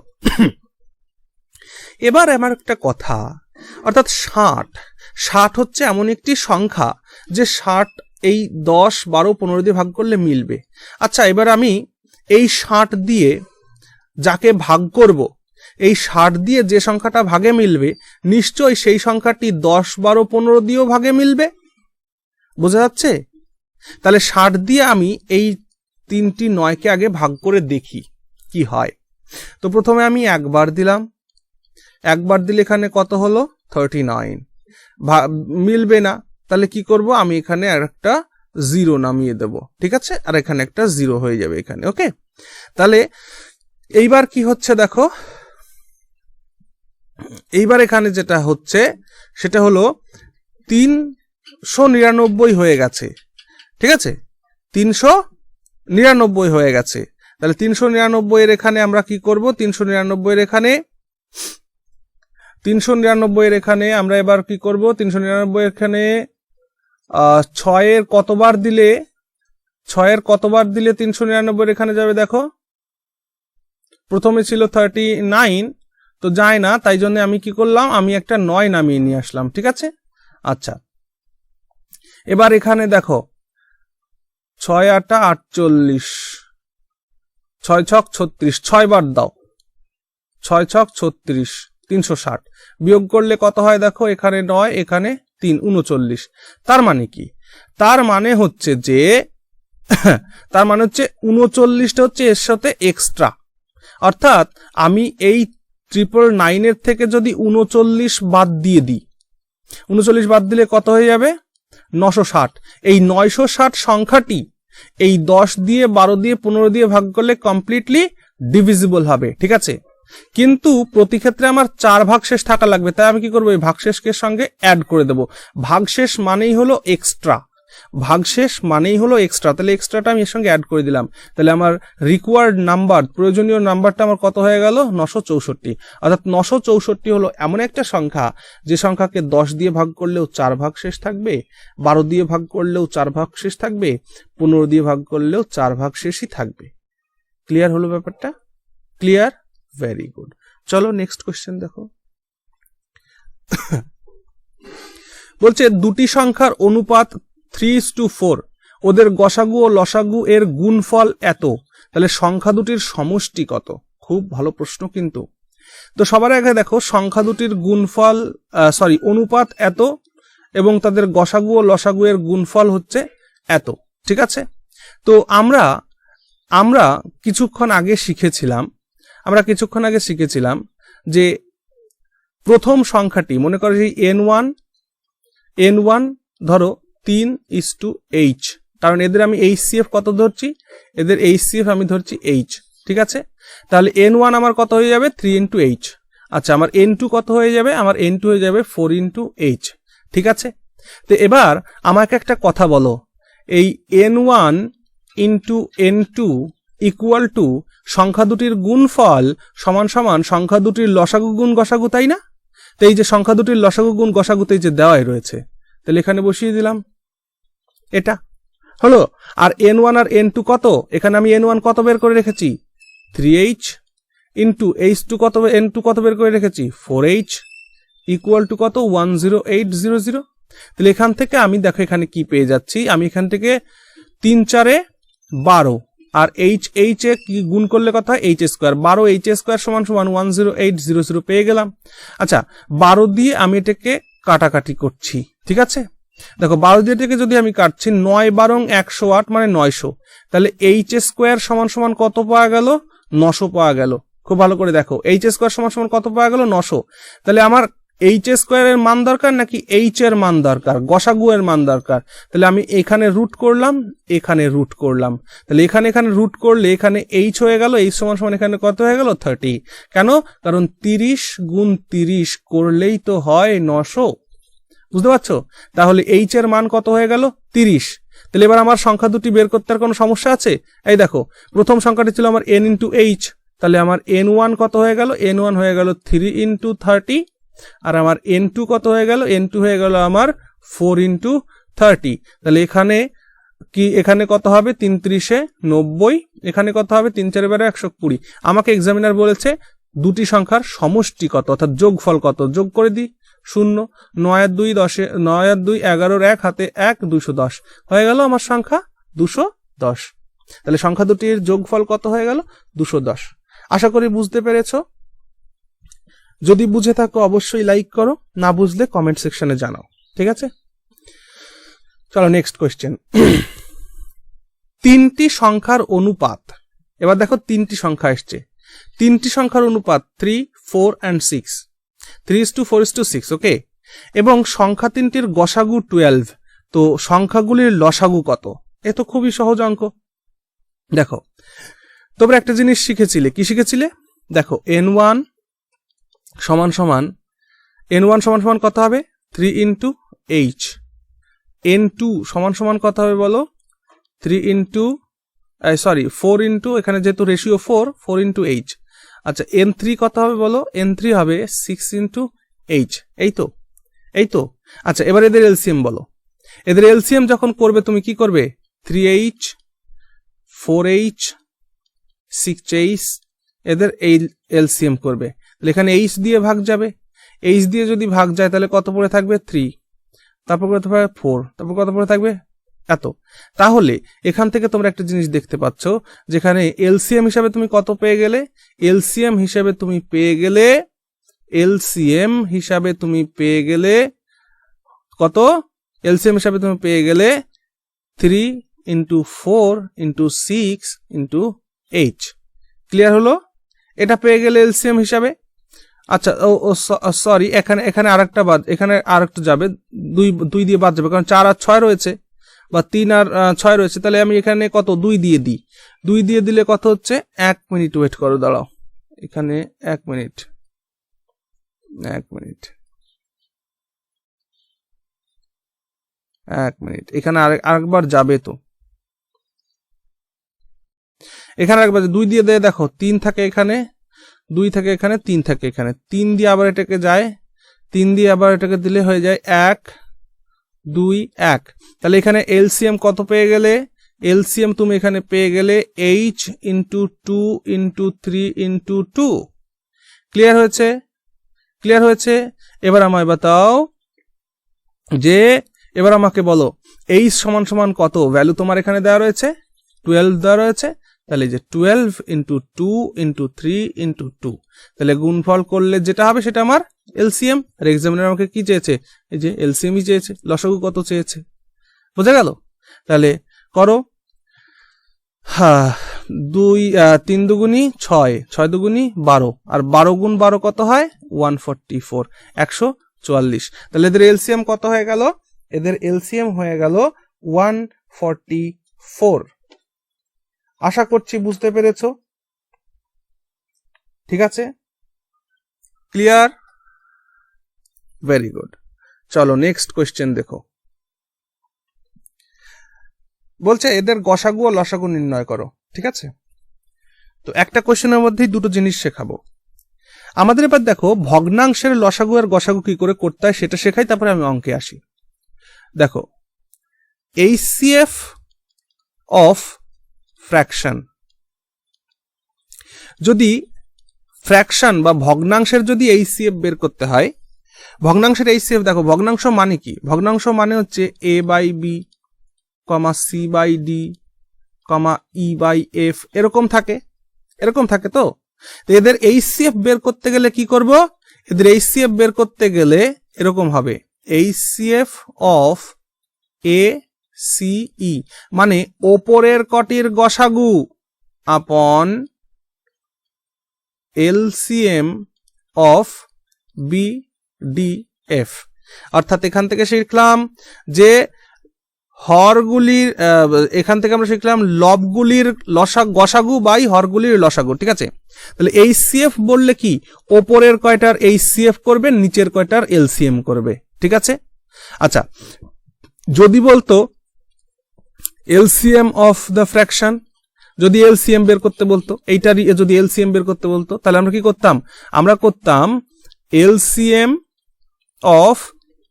Speaker 1: এবার আমার একটা কথা, অর্থাৎ 60 হচ্ছে এমন একটি সংখ্যা যে 60 এই 10 12 15 দিয়ে ভাগ করলে মিলবে। আচ্ছা, এবার আমি এই 60 দিয়ে যাকে ভাগ করব, এই 60 দিয়ে যে সংখ্যাটা ভাগে মিলবে নিশ্চয়ই সেই সংখ্যাটি 10 12 15 দিয়েও ভাগে মিলবে। বোঝা যাচ্ছে? তাহলে 60 দিয়ে আমি এই 3টি 9কে আগে ভাগ করে দেখি কি হয়। তো প্রথমে আমি একবার দিলাম, একবার দিলে এখানে কত হলো, 39। মিলবে না, তাহলে কি করব, আমি এখানে আরেকটা 0 নামিয়ে দেব। ঠিক আছে, আর এখানে একটা 0 হয়ে যাবে এখানে। ওকে, তাহলে এইবার কি হচ্ছে দেখো, এইবার এখানে যেটা হচ্ছে সেটা হলো 399 হয়ে গেছে। ঠিক আছে, 399 হয়ে গেছে। তাহলে 399 এর এখানে আমরা কি করব, 399 এর এখানে আমরা এবার কি করব, 399 এখানে 6 এর কতবার দিলে 399 এখানে যাবে, দেখো প্রথমে ছিল 39, তো যায় না, তাই জন্য আমি কি করলাম, আমি একটা 9 নামিয়ে নিয়ে আসলাম। ঠিক আছে, আচ্ছা এবার এখানে দেখো 6 8 48, 6 6 36, 6 বার দাও, 6 6 36, 360 বিয়োগ করলে কত হয় দেখো, এখানে 9 এখানে 3 39। তার মানে কি, তার মানে হচ্ছে 39টা হচ্ছে এর সাথে এক্সট্রা। অর্থাৎ আমি এই 999 এর থেকে যদি 39 বাদ দিয়ে দিই, 39 বাদ দিলে কত হয়ে যাবে, 960। এই 960 সংখ্যাটি এই 10 দিয়ে 12 দিয়ে 15 দিয়ে ভাগ করলে কমপ্লিটলি ডিভিজিবল হবে। ঠিক আছে, কিন্তু প্রতি ক্ষেত্রে আমার 4 ভাগশেষ থাকা লাগবে, তাই আমি কি করবো, এই ভাগশেষকে সঙ্গে অ্যাড করে দেব। ভাগশেষ মানেই হলো এক্সট্রা, তাহলে এক্সট্রাটা আমি এর সঙ্গে অ্যাড করে দিলাম। তাহলে আমার রিকোয়ার্ড নাম্বার, প্রয়োজনীয় নাম্বারটা আমার কত হয়ে গেল, 964। অর্থাৎ 964 হলো এমন একটা সংখ্যা যে সংখ্যাকে 10 দিয়ে ভাগ করলেও 4 ভাগশেষ থাকবে, 12 দিয়ে ভাগ করলেও 4 ভাগশেষ থাকবে, 15 দিয়ে ভাগ করলেও 4 ভাগশেষই থাকবে। ক্লিয়ার হলো ব্যাপারটা? Clear, very good. চলো নেক্সট কোশ্চেন দেখো। বলছে দুটি সংখ্যার অনুপাত 3:4, ওদের গসাগু ও লসাগু এর গুণফল এত, তাহলে সংখ্যা দুটির সমষ্টি কত? খুব ভালো প্রশ্ন কিন্তু। তো সবার আগে দেখো সংখ্যা দুটির গুণফল অনুপাত এত এবং তাদের গসাগু ও লসাগু এর গুণফল হচ্ছে এত, ঠিক আছে? তো আমরা কিছুক্ষণ আগে শিখেছিলাম যে প্রথম সংখ্যাটি, মনে করো সেই n1 ধরো 3:h, কারণ এদের আমি HCF কত ধরছি, এদের HCF আমি ধরছি h, ঠিক আছে? তাহলে n1 আমার কত হয়ে যাবে? 3 × h। আচ্ছা, আমার n2 কত হয়ে যাবে? আমার n2 হয়ে যাবে 4 × h, ঠিক আছে? তো এবার আমাকে একটা কথা বলো, এই n1 × n2 ইকুয়াল টু সংখ্যা দুটির গুণফল সমান সমান সংখ্যা দুটির লসাগু গুণ গসাগু, তাই না? তো এই যে সংখ্যা দুটির লসাগু গুণ গসাগুতে যে দেওয়াই রয়েছে, তাহলে এখানে বসিয়ে দিলাম, এটা হলো। আর n1 আর n2 কত? এখানে আমি n1 কত বের করে রেখেছি? 3h ইন্টু h2 কত, n2 কত বের করে রেখেছি? 4h ইকুয়াল টু কত? 10800। তাহলে এখান থেকে আমি দেখো এখানে কি পেয়ে যাচ্ছি, আমি এখান থেকে 3 × 4 = 12, আর h এ কি গুণ করলে কত হয়? h², 12h² সমান সমান 10800 পেয়ে গেলাম। আচ্ছা, 12 দিয়ে আমি এটাকে কাটাকাটি করছি, ঠিক আছে? দেখো 12 দিয়ে এটাকে যদি আমি কাটছি, 9 × 12 = 108, মানে 900। তাহলে h² সমান সমান কত পাওয়া গেল? 900 পাওয়া গেল। খুব ভালো করে দেখো, h² সমান সমান কত পাওয়া গেল? 900। তাহলে আমার h² এর মান দরকার নাকি h এর মান দরকার, গসাগু এর মান দরকার? তাহলে আমি এখানে রুট করলাম, এখানে রুট করলাম, তাহলে এখানে রুট করলে এখানে h হয়ে গেল, h সমান সমান এখানে কত হয়ে গেল? 30। কেন? কারণ 30 × 30 করলেই তো হয় 900, বুঝতে পারছো? তাহলে h এর মান কত হয়ে গেল? 30। তাহলে এবার আমার সংখ্যা দুটি বের করতে আর কোনো সমস্যা আছে? এই দেখো, প্রথম সংখ্যাটি ছিল আমার n × h, তাহলে আমার n1 কত হয়ে গেল? n1 হয়ে গেল 3 × 30, আর আমার n2 কত হয়ে গেল? n2 হয়ে গেল আমার 4 × 30। তাহলে এখানে কত হবে? 3 × 30 = 90, এখানে কত হবে? 3 × 4 = 120। আমাকে এক্সামিনার বলেছে দুটি সংখ্যার সমষ্টি কত, অর্থাৎ যোগফল কত। যোগ করে দিই, 0, 9 আর 2 10, 9 আর 2 11, 1 হাতে 1, 210 হয়ে গেল আমার সংখ্যা 210। তাহলে সংখ্যা দুটির যোগফল কত হয়ে গেল? 210। আশা করি বুঝতে পেরেছো। যদি বুঝে থাকো অবশ্যই লাইক করো, না বুঝলে কমেন্ট সেকশনে জানাও, ঠিক আছে? চলো নেক্সট কোয়েশ্চেন। তিনটি সংখ্যার অনুপাত, এবার দেখো তিনটি সংখ্যা এসছে, তিনটি সংখ্যার অনুপাত 3, 4 and 6, 3:4:6, ওকে? এবং সংখ্যা তিনটির গসাগু 12, তো সংখ্যাগুলির লসাগু কত? এ তো খুবই সহজ অঙ্ক। দেখো তোমরা একটা জিনিস শিখেছিলে, কি শিখেছিলে? দেখো n1 সমান সমান কত হবে? 3 × h। n2 সমান সমান কত হবে বলো? 4 × এখানে যেহেতু রেশিও 4 × h। আচ্ছা, n3 কত হবে বলো? n3 হবে 6 × h। এই তো। আচ্ছা, এবার এদের এলসিএম বলো। এদের এলসিএম যখন করবে তুমি কি করবে? 3h, 4h, 6h, এদের এই এলসিএম করবে। তাহলে এখানে h দিয়ে ভাগ যাবে, h দিয়ে যদি ভাগ যায় তাহলে কত পড়ে থাকবে? 3, তারপর কত পড়ে? 4, তারপর কত পড়ে থাকবে? এত। তাহলে এখান থেকে তোমরা একটা জিনিস দেখতে পাচ্ছ, যেখানে এলসিএম হিসাবে তুমি কত পেয়ে গেলে? এলসিএম হিসাবে তুমি পেয়ে গেলে কত? এলসিএম হিসাবে তুমি পেয়ে গেলে 3 × 4 × 6 × h। ক্লিয়ার হলো? এটা পেয়ে গেলে এলসিএম হিসাবে। আচ্ছা, সরি, এখানে আরেকটা বাদ, এখানে আরেকটা যাবে, 2 দিয়ে বাদ যাবে, কারণ 4 আর 6 রয়েছে, বা 3 আর 6 রয়েছে। তাহলে আমি এখানে কত? 2 দিয়ে দিই। 2 দিয়ে দিলে কত হচ্ছে? 1 মিনিট ওয়েট করো, দাঁড়াও, এখানে 1 মিনিট। এখানে আরেকবার যাবে, তো এখানে আরেকবার 2 দিয়ে দেয়, দেখো 3 থাকে এখানে, 2 থাকে এখানে, 3 থাকে এখানে, 3 দিয়ে আবার এটাকে যায়, 3 দিয়ে আবার এটাকে দিলে হয়ে যায় 1, 2, 1। তাহলে এখানে এলসিএম কত পেয়ে গেলে? এলসিএম তুমি এখানে পেয়ে গেলে h × 2 × 3 × 2। ক্লিয়ার হয়েছে? এবার আমায় বাতাও যে, এবার আমাকে বলো এইচ সমান সমান কত ভ্যালু তোমার এখানে দেওয়া রয়েছে 12 দেওয়া রয়েছে, তাহলে যে 12 ইন্টু 2 ইন্টু 3 ইন্টু 2, তাহলে গুণফল করলে যেটা হবে সেটা আমার এলসিএম। আর এক্সামিনার আমাকে কি চেয়েছে, এই যে এলসিএমই চেয়েছে, লসাগু কত চেয়েছে, বোঝা গেল। তাহলে করো, 3 দুগুনি 6, 6 দুগুনি 12, আর 12 গুণ 12 কত হয় 144, 144। তাহলে এদের এলসিএম কত হয়ে গেল, এদের এলসিএম হয়ে গেল 144। আশা করছি বুঝতে পেরেছো, ঠিক আছে, ক্লিয়ার, ভেরি গুড। চলো নেক্সট কোয়েশ্চেন দেখো। বলছে এদের গসাগু ও লসাগু নির্ণয় করো, ঠিক আছে। তো একটা কোয়েশ্চেনের মধ্যেই দুটো জিনিস শেখাবো আমাদের। এবার দেখো ভগ্নাংশের লসাগু আর গসাগু কি করে করতে হয় সেটা শেখাই, তারপরে আমি অঙ্কে আসি। দেখো HCF অফ ফ্র্যাকশন, যদি ফ্র্যাকশন বা ভগ্নাংশের যদি HCF বের করতে হয়, ভগ্নাংশের HCF দেখো, ভগ্নাংশ মানে কি, ভগ্নাংশ মানে হচ্ছে A/B, C/D, E/F, এরকম থাকে, এরকম থাকে। তো এদের HCF বের করতে গেলে কি করব, এদের HCF বের করতে গেলে এরকম হবে, HCF অফ ACE মানে ওপরের কটির গসাগু আপন LCM অফ BDF। অর্থাৎ এখান থেকে শিখলাম যে হরগুলির, এখান থেকে আমরা শিখলাম লবগুলির গসাগু বাই হরগুলির লসাগু, ঠিক আছে। তাহলে HCF বললে কি, ওপরের কয়টার HCF করবে, নিচের কয়টার LCM করবে, ঠিক আছে। আচ্ছা, যদি বলতো LCM অফ দ্য ফ্র্যাকশন, যদি LCM বের করতে বলতো, এইটারই যদি LCM বের করতে বলতো, তাহলে আমরা কি করতাম, আমরা করতাম LCM অফ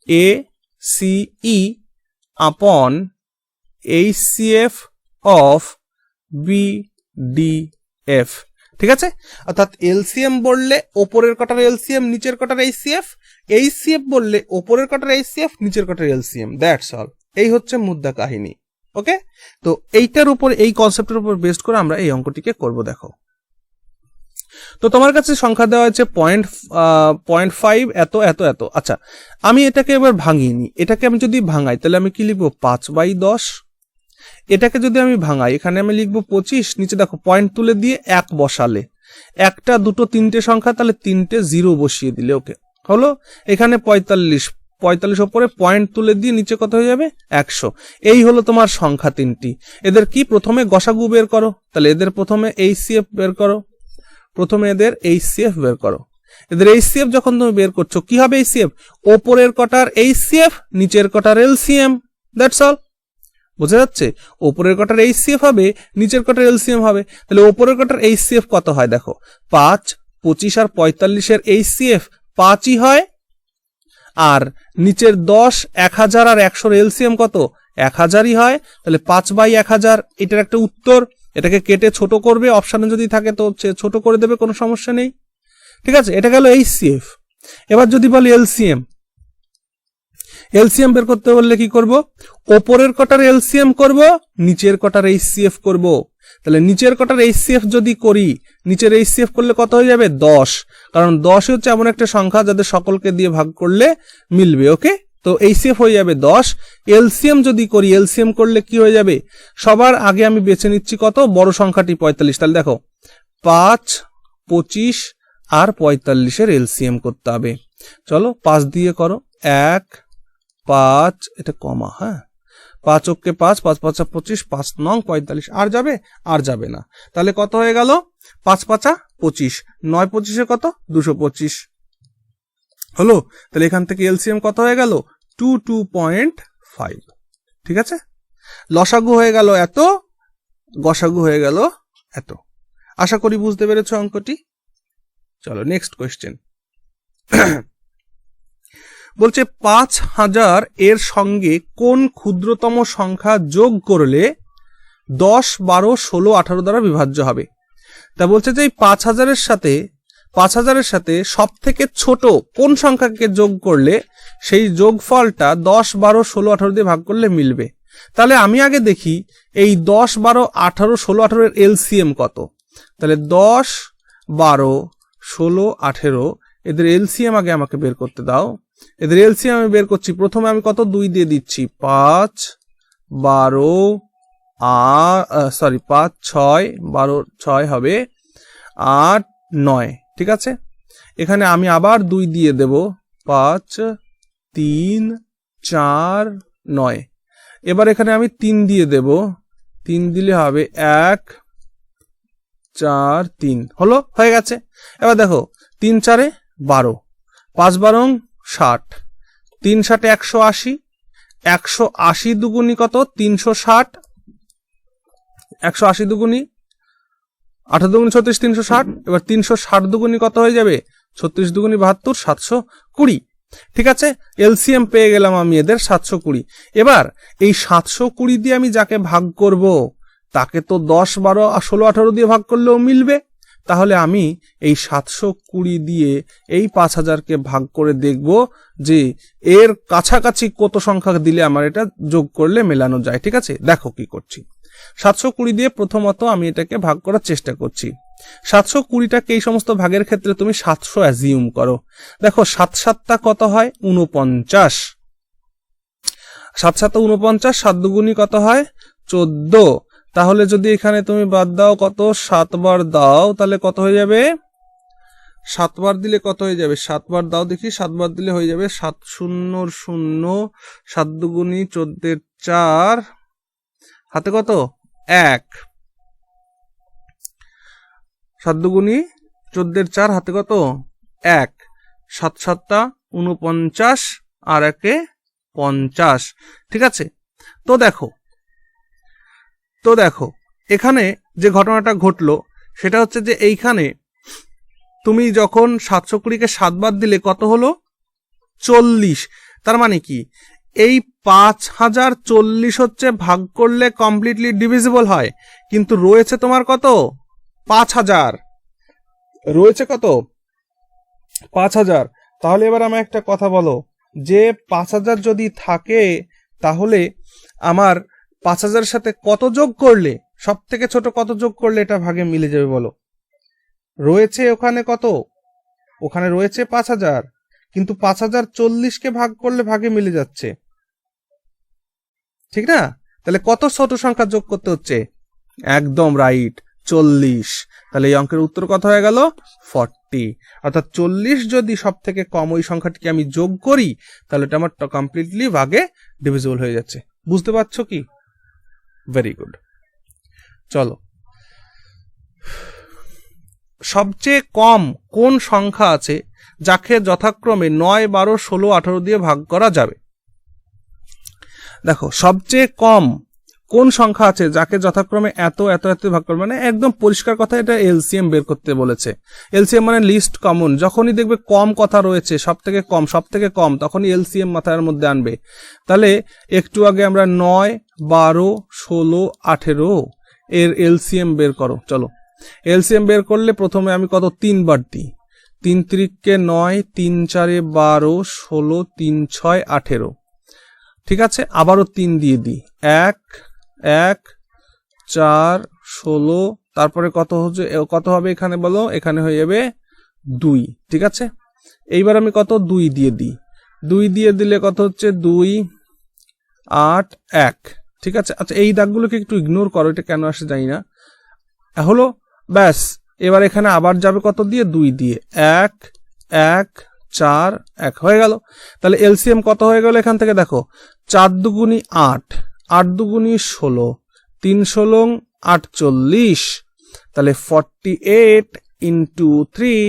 Speaker 1: ACE আপন HCF অফ BDF, ঠিক আছে। অর্থাৎ LCM বললে ওপরের কটার LCM, নিচের কটার HCF, HCF বললে ওপরের কটার HCF, নিচের কটার LCM, দ্যাটস অল। এই হচ্ছে মুদ্রা কাহিনী, ওকে। তো এইটার উপর, এই কনসেপ্টের উপর বেস্ট করে আমরা এই অঙ্কটিকে করব। দেখো, তো তোমার কাছে সংখ্যা দেওয়া হয়েছে 0.5 এত এত এত। আচ্ছা, আমি এটাকে এবার ভাঙিয়ে নিই, এটাকে আমি যদি ভাঙাই তাহলে আমি কি লিখবো 5/10। এটাকে যদি আমি ভাঙাই, এখানে আমি লিখবো 25, নিচে দেখো পয়েন্ট তুলে দিয়ে 1 বসালে, 1টা 2টো 3টে সংখ্যা, তাহলে 3টে 0 বসিয়ে দিলে ওকে হলো। এখানে 45 ওপরে পয়েন্ট তুলে দিয়ে নিচে কত হয়ে যাবে 100। এই হলো তোমার সংখ্যা 3টি। এদের কি প্রথমে গসাগু বের করো, তাহলে এদের প্রথমে HCF বের করো, প্রথমে এদের HCF বের করো। এদের HCF যখন তুমি বের করছো কি হবে, HCF ওপরের কটার HCF, নিচের কটার LCM, দ্যাটস অল। বোঝা যাচ্ছে, ওপরের কটার HCF হবে, নিচের কটার LCM হবে। তাহলে ওপরের কটার HCF কত হয় দেখো, 5, 25 আর 45-এর HCF 5ই হয়, আর নিচের 10, 1000 আর 100-র LCM কত, 1000ই হয়। তাহলে 5/1000 এটার একটা উত্তর। এটাকে কেটে ছোট করবে, অপশানে যদি থাকে তো ছোট করে দেবে, কোনো সমস্যা নেই, ঠিক আছে। এটা গেল HCF। এবার যদি বলি LCM, LCM বের করতে বললে কি করব, ওপরের কটার LCM করব, নিচের কটার HCF করব। তাহলে নিচের কটার HCF যদি করি, নিচের HCF করলে কত হয়ে যাবে 10, কারণ 10 হচ্ছে এমন একটা সংখ্যা যাদের সকলকে দিয়ে ভাগ করলে মিলবে, ওকে। তো HCF হয়ে যাবে 10। LCM যদি করি, LCM করলে কি হয়ে যাবে, সবার আগে আমি বেছে নিচ্ছি কত, বড় সংখ্যাটি 45। তাহলে দেখো 5, 25 আর 45-এর LCM করতে হবে। চলো 5 দিয়ে করো, 1, 5, এটা কমা, হ্যাঁ, 5 ওকে 5, 5 5 25, 5 নং 45, আর যাবে, আর যাবে না। তাহলে কত হয়ে গেল, 5 5 25, 9 25-এ কত 225 হলো। তাহলে এখান থেকে LCM কত হয়ে গেল 2.5, ঠিক আছে। লসাগু হয়ে গেল এত, গসাগু হয়ে গেল এত। আশা করি বুঝতে পেরেছো অঙ্কটি। চলো নেক্সট কোয়েশ্চেন। বলছে 5000 এর সঙ্গে কোন ক্ষুদ্রতম সংখ্যা যোগ করলে 10, 12, 16, 18 দ্বারা বিভাজ্য হবে। তা বলছে যে এই 5000-এর সাথে সব থেকে ছোট কোন সংখ্যাকে যোগ করলে সেই যোগফলটা 10, 12, 16, 18 দিয়ে ভাগ করলে মিলবে। তাহলে আমি আগে দেখি এই 10, 12, 18, 16, 18 এর এলসিএম কত। তাহলে 10, 12, 16, 18 এদের এলসিএম আগে আমাকে বের করতে দাও। এদের এলসিএম আমি বের করছি। প্রথমে আমি কত 2 দিয়ে দিচ্ছি, 5, 12, 5, 6, 12, 6 হবে 8, 9। ঠিক আছে, এখানে আমি আবার 2 দিয়ে দেব, 5, 3, 4, 9। এবার এখানে আমি 3 দিয়ে দেব, 3 দিলে হবে 1, 4, 3 হলো, হয়ে গেছে। এবার দেখো 3, 4, 12, 5, 12, 60, 3, 7, 180, 180 দুগুণি কত 360, 180 দুগুণি 18 দুগুণি 36, 360। এবার 360 দুগুণি কত হয়ে যাবে, 36 দুগুণি 72, 720। ঠিক আছে, এলসিএম পেয়ে গেলাম আমি এদের 720। এবার এই 720 দিয়ে আমি যাকে ভাগ করব তাকে তো 10, 12, 16, 18 দিয়ে ভাগ করলেও মিলবে। তাহলে আমি এই 720 দিয়ে এই 5000কে ভাগ করে দেখব যে এর কাছাকাছি কত সংখ্যা দিলে আমার এটা যোগ করলে মেলানো যায়। ঠিক আছে, দেখো কি করছি। 720 দিয়ে প্রথমত আমি এটাকে ভাগ করার চেষ্টা করছি। 720টাকে এই সমস্ত ভাগের ক্ষেত্রে তুমি 700 অ্যাজিউম করো। দেখো 7 7টা কত হয় 49, 7 7 49, 7 দুগুণি কত হয় 14। তাহলে যদি এখানে তুমি বাদ দাও কত 7 বার দাও, তাহলে কত হয়ে যাবে, 7 বার দিলে কত হয়ে যাবে, 7 বার দাও দেখি, 7 বার দিলে হয়ে যাবে 7 0 0, 7 দুগুণি 14, 4 হাতে কত 1, 7 দুগুণি 14, 4 হাতে কত 1, 7 7টা 49 আর 1 50। ঠিক আছে, তো দেখো এখানে যে ঘটনাটা ঘটলো সেটা হচ্ছে যে এইখানে তুমি যখন 720কে 7 বার দিলে কত হলো 40। তার মানে কি এই 5040 হচ্ছে ভাগ করলে কমপ্লিটলি ডিভিজিবল হয়, কিন্তু রয়েছে তোমার কত 5000, রয়েছে কত 5000। তাহলে এবার আমার একটা কথা বলো, যে 5000 যদি থাকে তাহলে আমার 5000 সাথে কত যোগ করলে, সব থেকে ছোট কত যোগ করলে এটা ভাগে মিলে যাবে বলো। রয়েছে ওখানে কত, ওখানে রয়েছে 5000, কিন্তু 5040কে ভাগ করলে ভাগে মিলে যাচ্ছে, ঠিক না? তাহলে কত ছোট সংখ্যা যোগ করতে হচ্ছে, একদম রাইট 40। তাহলে এই অঙ্কের উত্তর কত হয়ে গেল 40। অর্থাৎ 40 যদি সব থেকে কম ওই সংখ্যাটিকে আমি যোগ করি তাহলে এটা আমার কমপ্লিটলি ভাগে ডিভিজিবল হয়ে যাচ্ছে। বুঝতে পারছো কি? Very good. চলো, সবচেয়ে কম কোন সংখ্যা আছে যাকে যথাক্রমে 9, 12, 16, 18 দিয়ে ভাগ করা যাবে। দেখো সবচেয়ে কম কোন সংখ্যা আছে যাকে যথাক্রমে এত এত এত ভাগ করবে, মানে একদম পরিষ্কার কথা, এটা এলসিএম বের করতে বলেছে। এলসিএম মানে লিস্ট কমন, যখনই দেখবে কম কথা রয়েছে সব থেকে কম তখনই এলসিএম মাথার মধ্যে আনবে। তাহলে একটু আগে আমরা 9, 12, 16, 18 এর এলসিএম বের করো। চলো এলসিএম বের করলে প্রথমে আমি কত 3 বার দিই, 3 3 9, 3 4 12, 16, 3 6 18। ঠিক আছে, আবারও 3 দিয়ে দিই, 1 1 4 16, তারপরে কত হবে এখানে বলো, এখানে হয়ে যাবে 2। ঠিক আছে, এইবার আমি কত 2 দিয়ে দিই, 2 দিয়ে দিলে কত হচ্ছে 2 8 1। ঠিক আছে, আচ্ছা এই দাগগুলোকে একটু ইগনোর করো, এটা কেন আসে জানি না, হলো ব্যাস। এবার এখানে আবার যাবে কত দিয়ে, 2 দিয়ে, 1 1 4 1 হয়ে গেল। তাহলে এলসিএম কত হয়ে গেল এখান থেকে দেখো, 4 দুগুণি 8, 8 দুগুণি 16, 3 16 48। তাহলে 48 ইন্টু 3,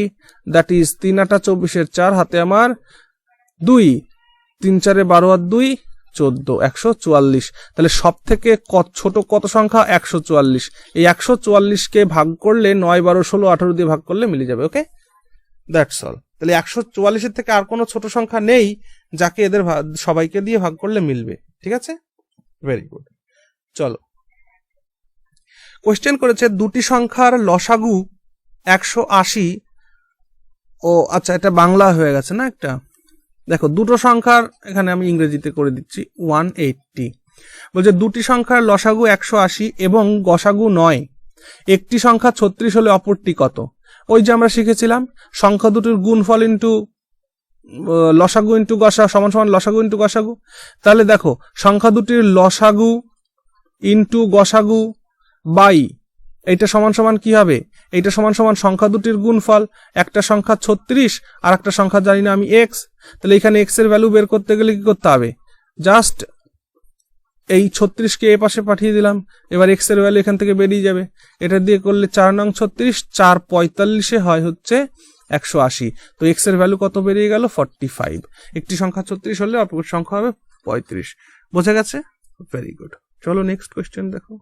Speaker 1: দ্যাট ইজ 3 8 24, 4 হাতে আমার 2, 3 4 12 আর 2 14, 144। তাহলে সব থেকে ছোট কত সংখ্যা 144। এই 144কে ভাগ করলে 9, 12, 16, 18 দিয়ে ভাগ করলে মিলে যাবে। ওকে, দ্যাটস অল। তাহলে 144-এর থেকে আর কোনো ছোট সংখ্যা নেই যাকে এদের সবাইকে দিয়ে ভাগ করলে মিলবে। ঠিক আছে, ভেরি গুড। চলো, কোশ্চেন করেছে দুটি সংখ্যার লসাগু 180। ও আচ্ছা, এটা বাংলা হয়ে গেছে না একটা। দেখো দুটো সংখ্যার, এখানে আমি ইংরেজিতে করে দিচ্ছি 180। বলছে দুটি সংখ্যার লসাগু 180 এবং গসাগু 9, একটি সংখ্যা 36 হলে অপরটি কত? ওই যে আমরা শিখেছিলাম সংখ্যা দুটির গুণফল ইন্টু লসাগু ইন্টু গসা সমান সমান লসাগু ইন্টু গসাগু। তাহলে দেখো সংখ্যা দুটির লসাগু ইন্টু গসাগু বাই এইটা সমান সমান কি হবে? এইটা সমান সমান সংখ্যা দুটির গুণফল, একটা সংখ্যা 36 আর একটা সংখ্যা জানি না আমি x। তাহলে এখানে x এর ভ্যালু বের করতে গেলে কি করতে হবে? জাস্ট এই 36 কে এ পাশে পাঠিয়ে দিলাম, এবার x এর ভ্যালু এখান থেকে বেরিয়ে যাবে। এটা দিয়ে করলে 4 নং 36, 4 45 হয় হচ্ছে 180। তো x এর ভ্যালু কত বেরিয়ে গেল? 45। একটি সংখ্যা 36 হলে অপর সংখ্যা হবে 35। বোঝা গেছে? Very good. চলো নেক্সট কোয়েশ্চেন দেখো।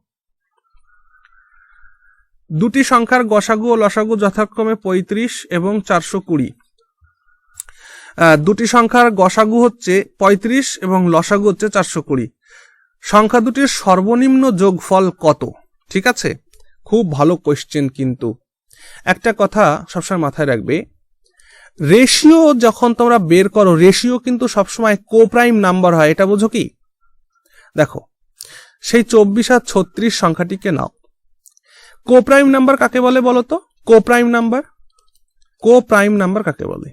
Speaker 1: দুটি সংখ্যার গসাগু ও লসাগু যথাক্রমে 35 এবং 420। দুটি সংখ্যার গসাগু হচ্ছে 35 এবং লসাগু হচ্ছে 420। সংখ্যা দুটির সর্বনিম্ন যোগফল কত? ঠিক আছে, খুব ভালো কোয়েশ্চেন। কিন্তু একটা কথা সবসময় মাথায় রাখবে, রেশিও যখন তোমরা বের করো, রেশিও কিন্তু সবসময় কোপ্রাইম নাম্বার হয়। এটা বোঝো কি? দেখো সেই 24 আর 36 সংখ্যাটিকে নাও। কোপ্রাইম নাম্বার কাকে বলে বলো তো? কোপ্রাইম নাম্বার কাকে বলে?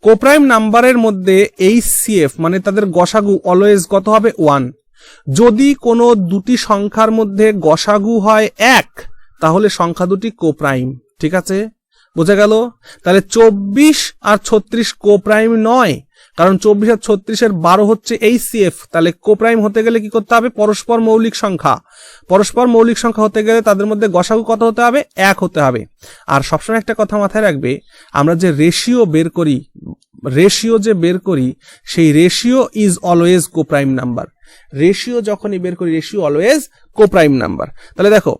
Speaker 1: কোপ্রাইম নাম্বারের মধ্যে HCF মানে তাদের গসাগু অলওয়েজ কত হবে? 1। যদি কোনো দুটি সংখ্যার মধ্যে গসাগু হয় 1, তাহলে সংখ্যা দুটি কোপ্রাইম। ঠিক আছে, বোঝা গেল? তাহলে 24 আর 36 কোপ্রাইম নয়, কারণ 24 আর 36 এর 12 হচ্ছে HCF। তাহলে কোপ্রাইম হতে গেলে কি করতে হবে? পরস্পর মৌলিক সংখ্যা। পরস্পর মৌলিক সংখ্যা হতে গেলে তাদের মধ্যে গসাগু কত হতে হবে? 1 হতে হবে। আর সবসময় একটা কথা মাথায় রাখবে, আমরা যে রেশিও বের করি সেই ratio is always কোপ্রাইম number. Ratio যখনই বের করি, রেশিও অলওয়েজ কোপ্রাইম নাম্বার। তাহলে দেখো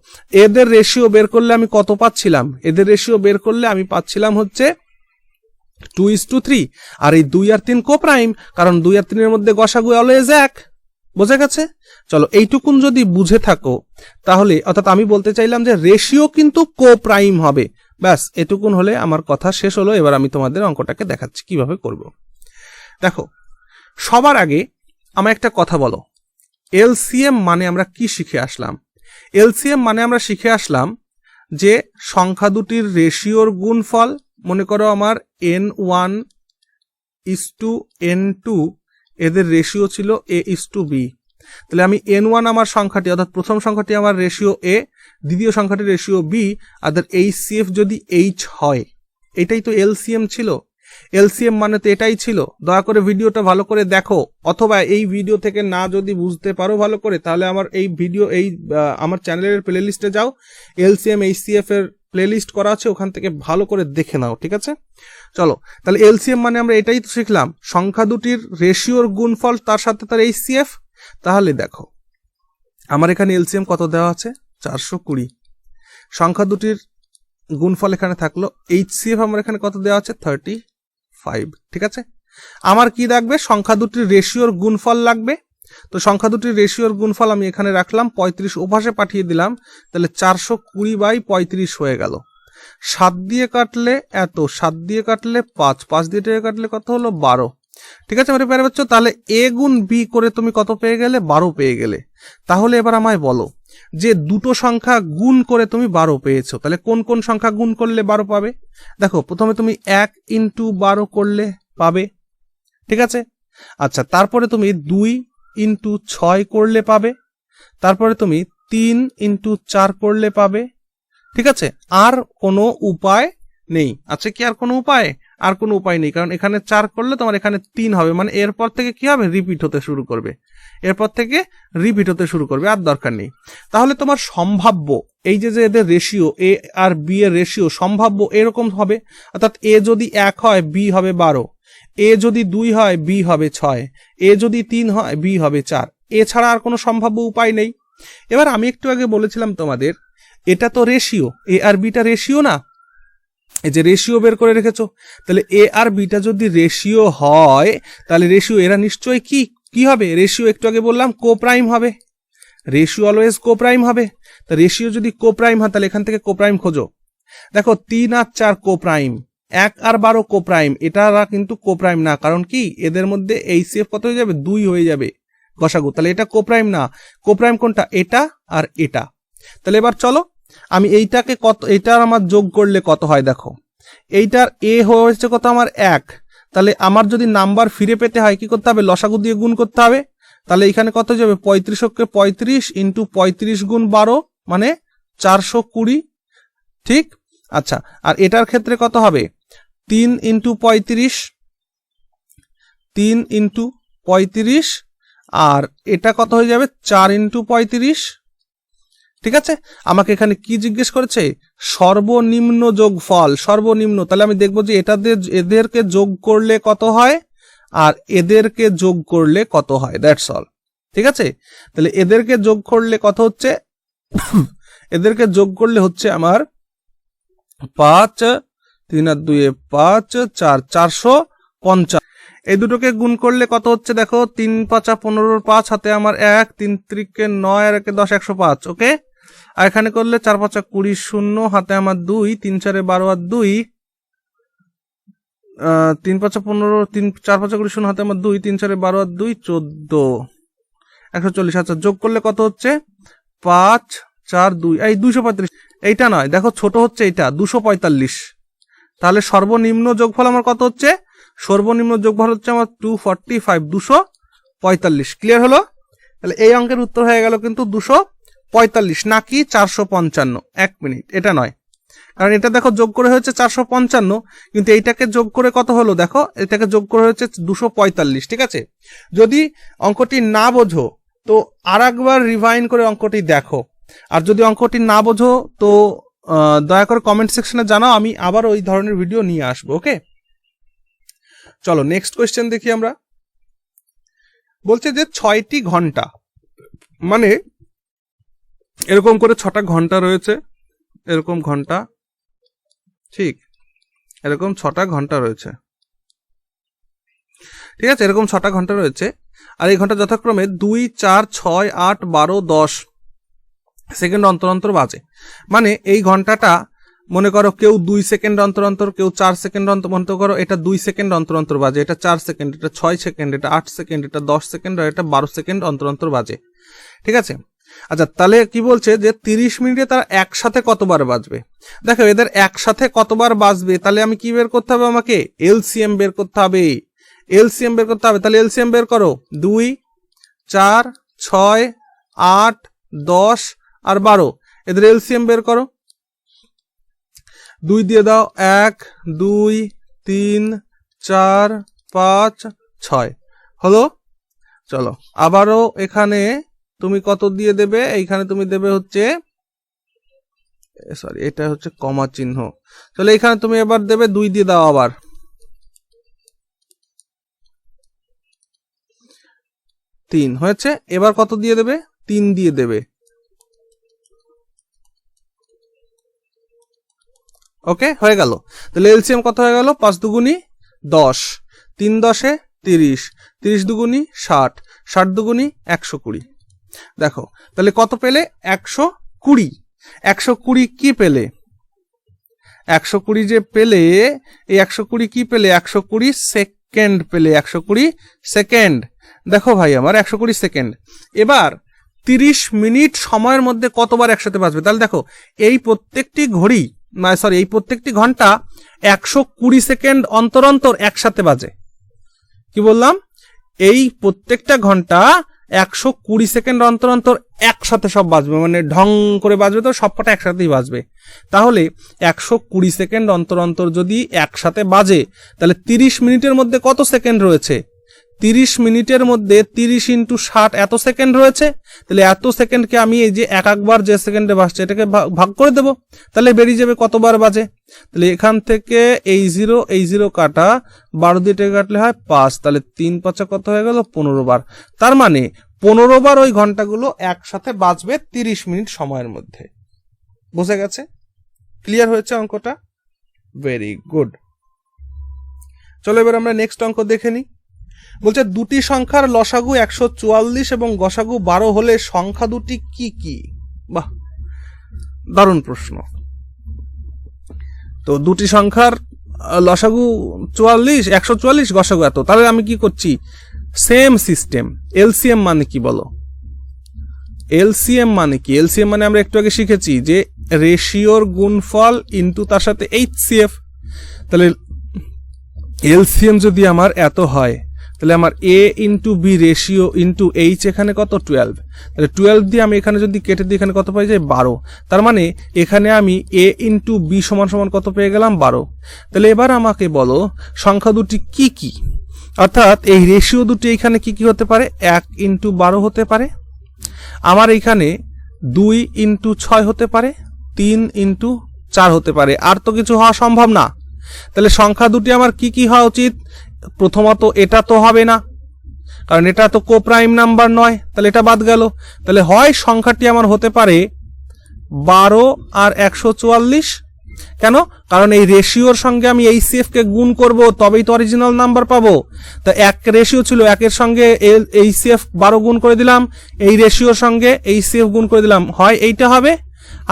Speaker 1: এদের রেশিও বের করলে আমি কত পাচ্ছিলাম? এদের রেশিও বের করলে আমি পাচ্ছিলাম হচ্ছে 2:3। আর এই 2 আর 3 কোপ্রাইম, কারণ 2 আর 3 এর মধ্যে গসাগু অলওয়েজ 1। বোঝা গেছে? চলো এইটুকুন যদি বুঝে থাকো তাহলে, অর্থাৎ আমি বলতে চাইলাম যে রেশিও কিন্তু কোপ্রাইম হবে। ব্যাস এটুকুন হলে আমার কথা শেষ হলো। এবার আমি তোমাদের অঙ্কটাকে দেখাচ্ছি কিভাবে করব। দেখো সবার আগে আমার একটা কথা বলো, এলসিএম মানে আমরা কি শিখে আসলাম? এলসিএম মানে আমরা শিখে আসলাম যে সংখ্যা দুটির রেশিওর গুণফল। মনে করো আমার n1:n2, এদের রেশিও ছিল a:b। তাহলে আমি n1 আমার সংখ্যাটি, অর্থাৎ প্রথম সংখ্যাটি আমার রেশিও a, দ্বিতীয় সংখ্যাটি রেশিও b, আর HCF যদি h হয়, এটাই তো এলসিএম ছিল। এলসিএম মানে তো এটাই ছিল। দয়া করে ভিডিওটা ভালো করে দেখো, অথবা এই ভিডিও থেকে না যদি বুঝতে পারো ভালো করে, তাহলে আমার এই ভিডিও আমার চ্যানেলের প্লে লিস্টে যাও, এলসিএম HCF এর প্লে লিস্ট করা আছে, ওখান থেকে ভালো করে দেখে নাও। ঠিক আছে, চলো তাহলে এলসিএম মানে আমরা এটাই তো শিখলাম, সংখ্যা দুটির রেশিওর গুণফল তার সাথে তার HCF। তাহলে দেখো আমার এখানে এলসিএম কত দেওয়া আছে? 420। সংখ্যা দুটির গুণফল এখানে থাকলো, HCF আমার এখানে কত দেওয়া আছে? 35। ঠিক আছে, আমার কি লাগবে? সংখ্যা দুটির রেশিওর গুণফল লাগবে। তো সংখ্যা দুটির রেশিওর গুণফল আমি এখানে রাখলাম, 35 ওপাশে পাঠিয়ে দিলাম। তাহলে 420/35 হয়ে গেল। 7 দিয়ে কাটলে এত, 7 দিয়ে কাটলে 5, 5 দিয়ে কাটলে কত হলো? 12। ঠিক আছে মেরে প্যারে বাচ্চা, তাহলে a গুণ b করে তুমি কত পেয়ে গেলে? 12 পেয়ে গেলে। তাহলে এবার আমায় বলো যে দুটো সংখ্যা গুণ করে তুমি 12 পেয়েছো, তাহলে কোন কোন সংখ্যা গুণ করলে 12 পাবে? দেখো প্রথমে তুমি 1 × 12 করলে পাবে। ঠিক আছে, আচ্ছা তারপরে তুমি 2 × 6 করলে পাবে, তারপরে তুমি 3 × 4 করলে পাবে। ঠিক আছে, আর কোনো উপায় নেই। আছে কি আর কোনো উপায়? আর কোনো উপায় নেই, কারণ এখানে 4 করলে তোমার এখানে 3 হবে, মানে এরপর থেকে কি হবে? রিপিট হতে শুরু করবে, আর দরকার নেই। তাহলে তোমার সম্ভাব্য এই যে এদের রেশিও a আর b এর রেশিও সম্ভাব্য এরকম হবে, অর্থাৎ a যদি 1 হয় b হবে 12, a যদি 2 হয় b হবে 6, a যদি 3 হয় b হবে 4। এছাড়া আর কোনো সম্ভাব্য উপায় নেই। এবার আমি একটু আগে বলেছিলাম তোমাদের, এটা তো রেশিও, a আর b টা রেশিও না? এই যে রেশিও বের করে রেখেছো, তাহলে a আর b টা যদি রেশিও হয়, তাহলে রেশিও এরা নিশ্চয়ই কি হবে? রেশিও একটু আগে বললাম কোপ্রাইম হবে। রেশিও অলওয়েজ কোপ্রাইম হবে। তা রেশিও যদি কোপ্রাইম হয়, তাহলে এখান থেকে কোপ্রাইম খোঁজো। দেখো 3 আর 4 কোপ্রাইম, 1 আর 12 কোপ্রাইম, এটারা কিন্তু কোপ্রাইম না। কারণ কি? এদের মধ্যে HCF কত হয়ে যাবে? 2 হয়ে যাবে। গসাগু, তাহলে এটা কোপ্রাইম না, কোপ্রাইম কোনটা, এটা আর এটা। তাহলে এবার চলো আমি এইটাকে কত, এইটার আমার যোগ করলে কত হয় দেখো, এইটার এ হয়েছে কত আমার 1, তাহলে আমার যদি নাম্বার ফিরে পেতে হয় কি করতে হবে, লসাগু দিয়ে গুণ করতে হবে। তাহলে এখানে কত যাবে, 35কে 35 ইন্টু 35 গুণ 12 মানে 420, ঠিক। আচ্ছা, আর এটার ক্ষেত্রে কত হবে, 3 ইন্টু 35, 3 ইন্টু 35, আর এটা কত হয়ে যাবে 4 ইন্টু 35, ঠিক আছে। আমাকে এখানে কি জিজ্ঞেস করেছে, সর্বনিম্ন যোগফল, সর্বনিম্ন। তাহলে আমি দেখবো যে এদেরকে যোগ করলে কত হয় আর এদেরকে যোগ করলে কত হয়, দ্যাটস অল, ঠিক আছে। তাহলে এদেরকে যোগ করলে কত হচ্ছে, এদেরকে যোগ করলে হচ্ছে আমার 5, 3 আর 2 5, 4, 450। এই দুটোকে গুণ করলে কত হচ্ছে দেখো, 3 5 15, 5 হাতে আমার 1, 3 3 9 আর 1 10, 105, ওকে। আর এখানে করলে 4 5 20, 0 হাতে আমার 2, 3 4 12 আর 2, 3 5 15, 3 4 5 20, 0 হাতে আমার 2, 3 4 12 আর 2 14, 140। আচ্ছা, যোগ করলে কত হচ্ছে 5 4 2, এই 235। এইটা নয়, দেখো ছোট হচ্ছে এইটা 245। তাহলে সর্বনিম্ন যোগফল আমার কত হচ্ছে, সর্বনিম্ন যোগফল হচ্ছে আমার 245, 245। ক্লিয়ার হলো? তাহলে এই অঙ্কের উত্তর হয়ে গেল কিন্তু 245 নাকি 455। 1 মিনিট, এটা নয়, কারণ এটা দেখো যোগ করে হয়েছে 455, কিন্তু এইটাকে যোগ করে কত হলো দেখো, এটাকে যোগ করে হয়েছে 245, ঠিক আছে। যদি অঙ্কটি না বোঝো তো আরেকবার রিভাইন করে অঙ্কটি দেখো, আর যদি অঙ্কটি না বোঝো তো দয়া করে কমেন্ট সেকশনে জানাও, আমি আবার ওই ধরনের ভিডিও নিয়ে আসবো, ওকে। চলো নেক্সট কোয়েশ্চেন দেখি আমরা। বলছে যে 6টি ঘন্টা, মানে এরকম করে 6টা ঘন্টা রয়েছে, এরকম ঘন্টা, ঠিক, এরকম 6টা ঘন্টা রয়েছে, ঠিক আছে, এরকম 6টা ঘন্টা রয়েছে। আর এই ঘন্টা যথাক্রমে 2 4 6 8 12 10 সেকেন্ড অন্তর অন্তর বাজে। মানে এই ঘন্টাটা মনে করো কেউ 2 সেকেন্ড অন্তর অন্তর, কেউ 4 সেকেন্ড অন্তর, মনে করো এটা 2 সেকেন্ড অন্তর অন্তর বাজে, এটা 4 সেকেন্ড, এটা 6 সেকেন্ড, এটা 8 সেকেন্ড, এটা 10 সেকেন্ড, আর এটা 12 সেকেন্ড অন্তর অন্তর বাজে, ঠিক আছে। আচ্ছা, তাহলে কি বলছে যে 30 মিনিটে তারা একসাথে কতবার বাজবে। দেখো এদের একসাথে কতবার বাজবে, তাহলে আমি কি বের করতে হবে, আমাকে এলসিএম বের করতে হবে, এলসিএম বের করতে হবে। তাহলে এলসিএম বের করো, 2 4 6 8 10 আর 12, এদের এলসিএম বের করো। 2 দিয়ে দাও, 1 2 3 4 5 6 হলো। চলো আবারও এখানে তুমি কত দিয়ে দেবে, এইখানে তুমি দেবে হচ্ছে, সরি এটা হচ্ছে কমা চিহ্ন, তাহলে এখানে তুমি এবার দেবে 2 দিয়ে দাও, আবার 3 হয়েছে। এবার কত দিয়ে দেবে, 3 দিয়ে দেবে, ওকে, হয়ে গেল। তাহলে এলসিএম কত হয়ে গেল, 5 দুগুনি 10, 3 10 30, 30 দুগুনি 60, 60 দুগুনি 120। দেখো তাহলে কত পেলে, 120। 120 কি পেলে, 120 যে পেলে, এই 120 কি পেলে, 120 সেকেন্ড পেলে, 120 সেকেন্ড। দেখো ভাই আমার 120 সেকেন্ড। এবার 30 মিনিট সময়ের মধ্যে কতবার একসাথে বাজবে, তাহলে দেখো এই প্রত্যেকটি ঘড়ি, না সরি এই প্রত্যেকটি ঘন্টা 120 সেকেন্ড অন্তর অন্তর একসাথে বাজে। কি বললাম, এই প্রত্যেকটা ঘন্টা 120 সেকেন্ড অন্তর অন্তর একসাথে সব বাজবে, মানে ঢং করে বাজবে, তো সবকটা একসাথেই বাজবে। তাহলে 120 সেকেন্ড অন্তর অন্তর যদি একসাথে বাজে, তাহলে 30 মিনিটের মধ্যে কত সেকেন্ড রয়েছে, 30 মিনিটের মধ্যে 30 ইন্টু 60 এত সেকেন্ড রয়েছে। তাহলে এত সেকেন্ডকে আমি এই যে একবার যে সেকেন্ডে বাজছে এটাকে ভাগ করে দেব, তাহলে বেরিয়ে যাবে কতবার বাজে। তাহলে এখান থেকে এই 0 কাটা, 12 দিয়ে কাটলে হয় 5, তাহলে 3 5 কত হয়ে গেল, 15 বার। তার মানে 15 বার ওই ঘন্টাগুলো একসাথে বাজবে 30 মিনিট সময়ের মধ্যে। বুঝে গেছে? ক্লিয়ার হয়েছে অঙ্কটা? Very good. চলো এবার আমরা নেক্সট অঙ্ক দেখে নিই। বলছে দুটি সংখ্যার লসাগু 144 এবং গসাগু 12 হলে সংখ্যা দুটি কি কি। বাহ, দারুণ প্রশ্ন। তো দুটি সংখ্যার লসাগু 144, গসাগু এত, তাহলে আমি কি করছি, সেম সিস্টেম। এলসিএম মানে কি বলো? এলসিএম মানে কি? এলসিএম মানে আমরা একটু আগে শিখেছি যে রেশিওর গুণফল ইনটু তার সাথে এইচসিএফ। তাহলে এলসিএম যদি আমার এত হয়, তাহলে আমার A into B ratio into H এখানে কত? 12। তাহলে 12 দিয়ে আমি এখানে যদি কেটে দিই এখানে কত পাই যায়? 12। তার মানে এখানে আমি এ ইন্টু বি সমান সমান কত পেয়ে গেলাম? 12। তাহলে এবার আমাকে বলো সংখ্যা দুটি কি কি, অর্থাৎ এই রেশিও দুটি এখানে কি কি হতে পারে? 1 ইন্টু 12 হতে পারে, আমার এখানে 2 ইন্টু 6 হতে পারে, 3 ইন্টু 4 হতে পারে, আর তো কিছু হওয়া সম্ভব না। তাহলে সংখ্যা দুটি আমার কি কি হওয়া উচিত? প্রথমত এটা তো হবে না, কারণ এটা তো কোপ্রাইম নাম্বার নয়, তাহলে এটা বাদ গেল। তাহলে হয় সংখ্যাটি আমার হতে পারে 12 আর 144। কেন? কারণ এই রেশিওর সঙ্গে আমি এইচসিএফ কে গুণ করব, তবেই তো অরিজিনাল নাম্বার পাবো। তো এক রেশিও ছিল, একের সঙ্গে এইচসিএফ 12 গুণ করে দিলাম, এই রেশিওর সঙ্গে এইচসিএফ গুণ করে দিলাম, হয় এইটা হবে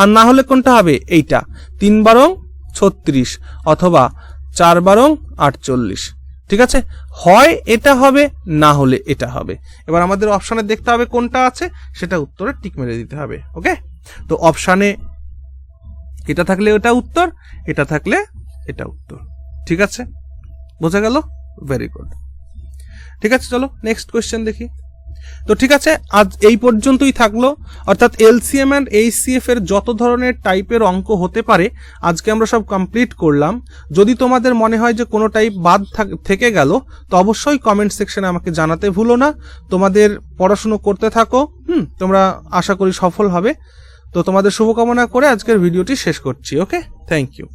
Speaker 1: আর না হলে কোনটা হবে? এইটা। 3 বারং 36 অথবা 4 বারং 48। ঠিক আছে, হয় এটা হবে না হলে এটা হবে। এবার আমাদের অপশনে দেখতে হবে কোনটা আছে, সেটা উত্তরে টিক মেরে দিতে হবে। ওকে, তো অপশনে এটা থাকলে ওটা উত্তর, এটা থাকলে এটা উত্তর। ঠিক আছে, বোঝা গেল? Very good. ঠিক আছে, চলো নেক্সট কোয়েশ্চেন দেখি। তো ঠিক আছে, আজ এই পর্যন্তই থাকলো, অর্থাৎ এলসিএম এন্ড এইচসিএফ এর যত ধরনের টাইপের অঙ্ক হতে পারে আজকে আমরা সব কমপ্লিট করলাম। যদি তোমাদের মনে হয় যে কোনো টাইপ বাদ থেকে গেল, তো অবশ্যই কমেন্ট সেকশনে আমাকে জানাতে ভুলো না। তোমাদের পড়াশুনো করতে থাকো, তোমরা আশা করি সফল হবে। তো তোমাদের শুভকামনা করে আজকের ভিডিওটি শেষ করছি। ওকে, থ্যাংক ইউ।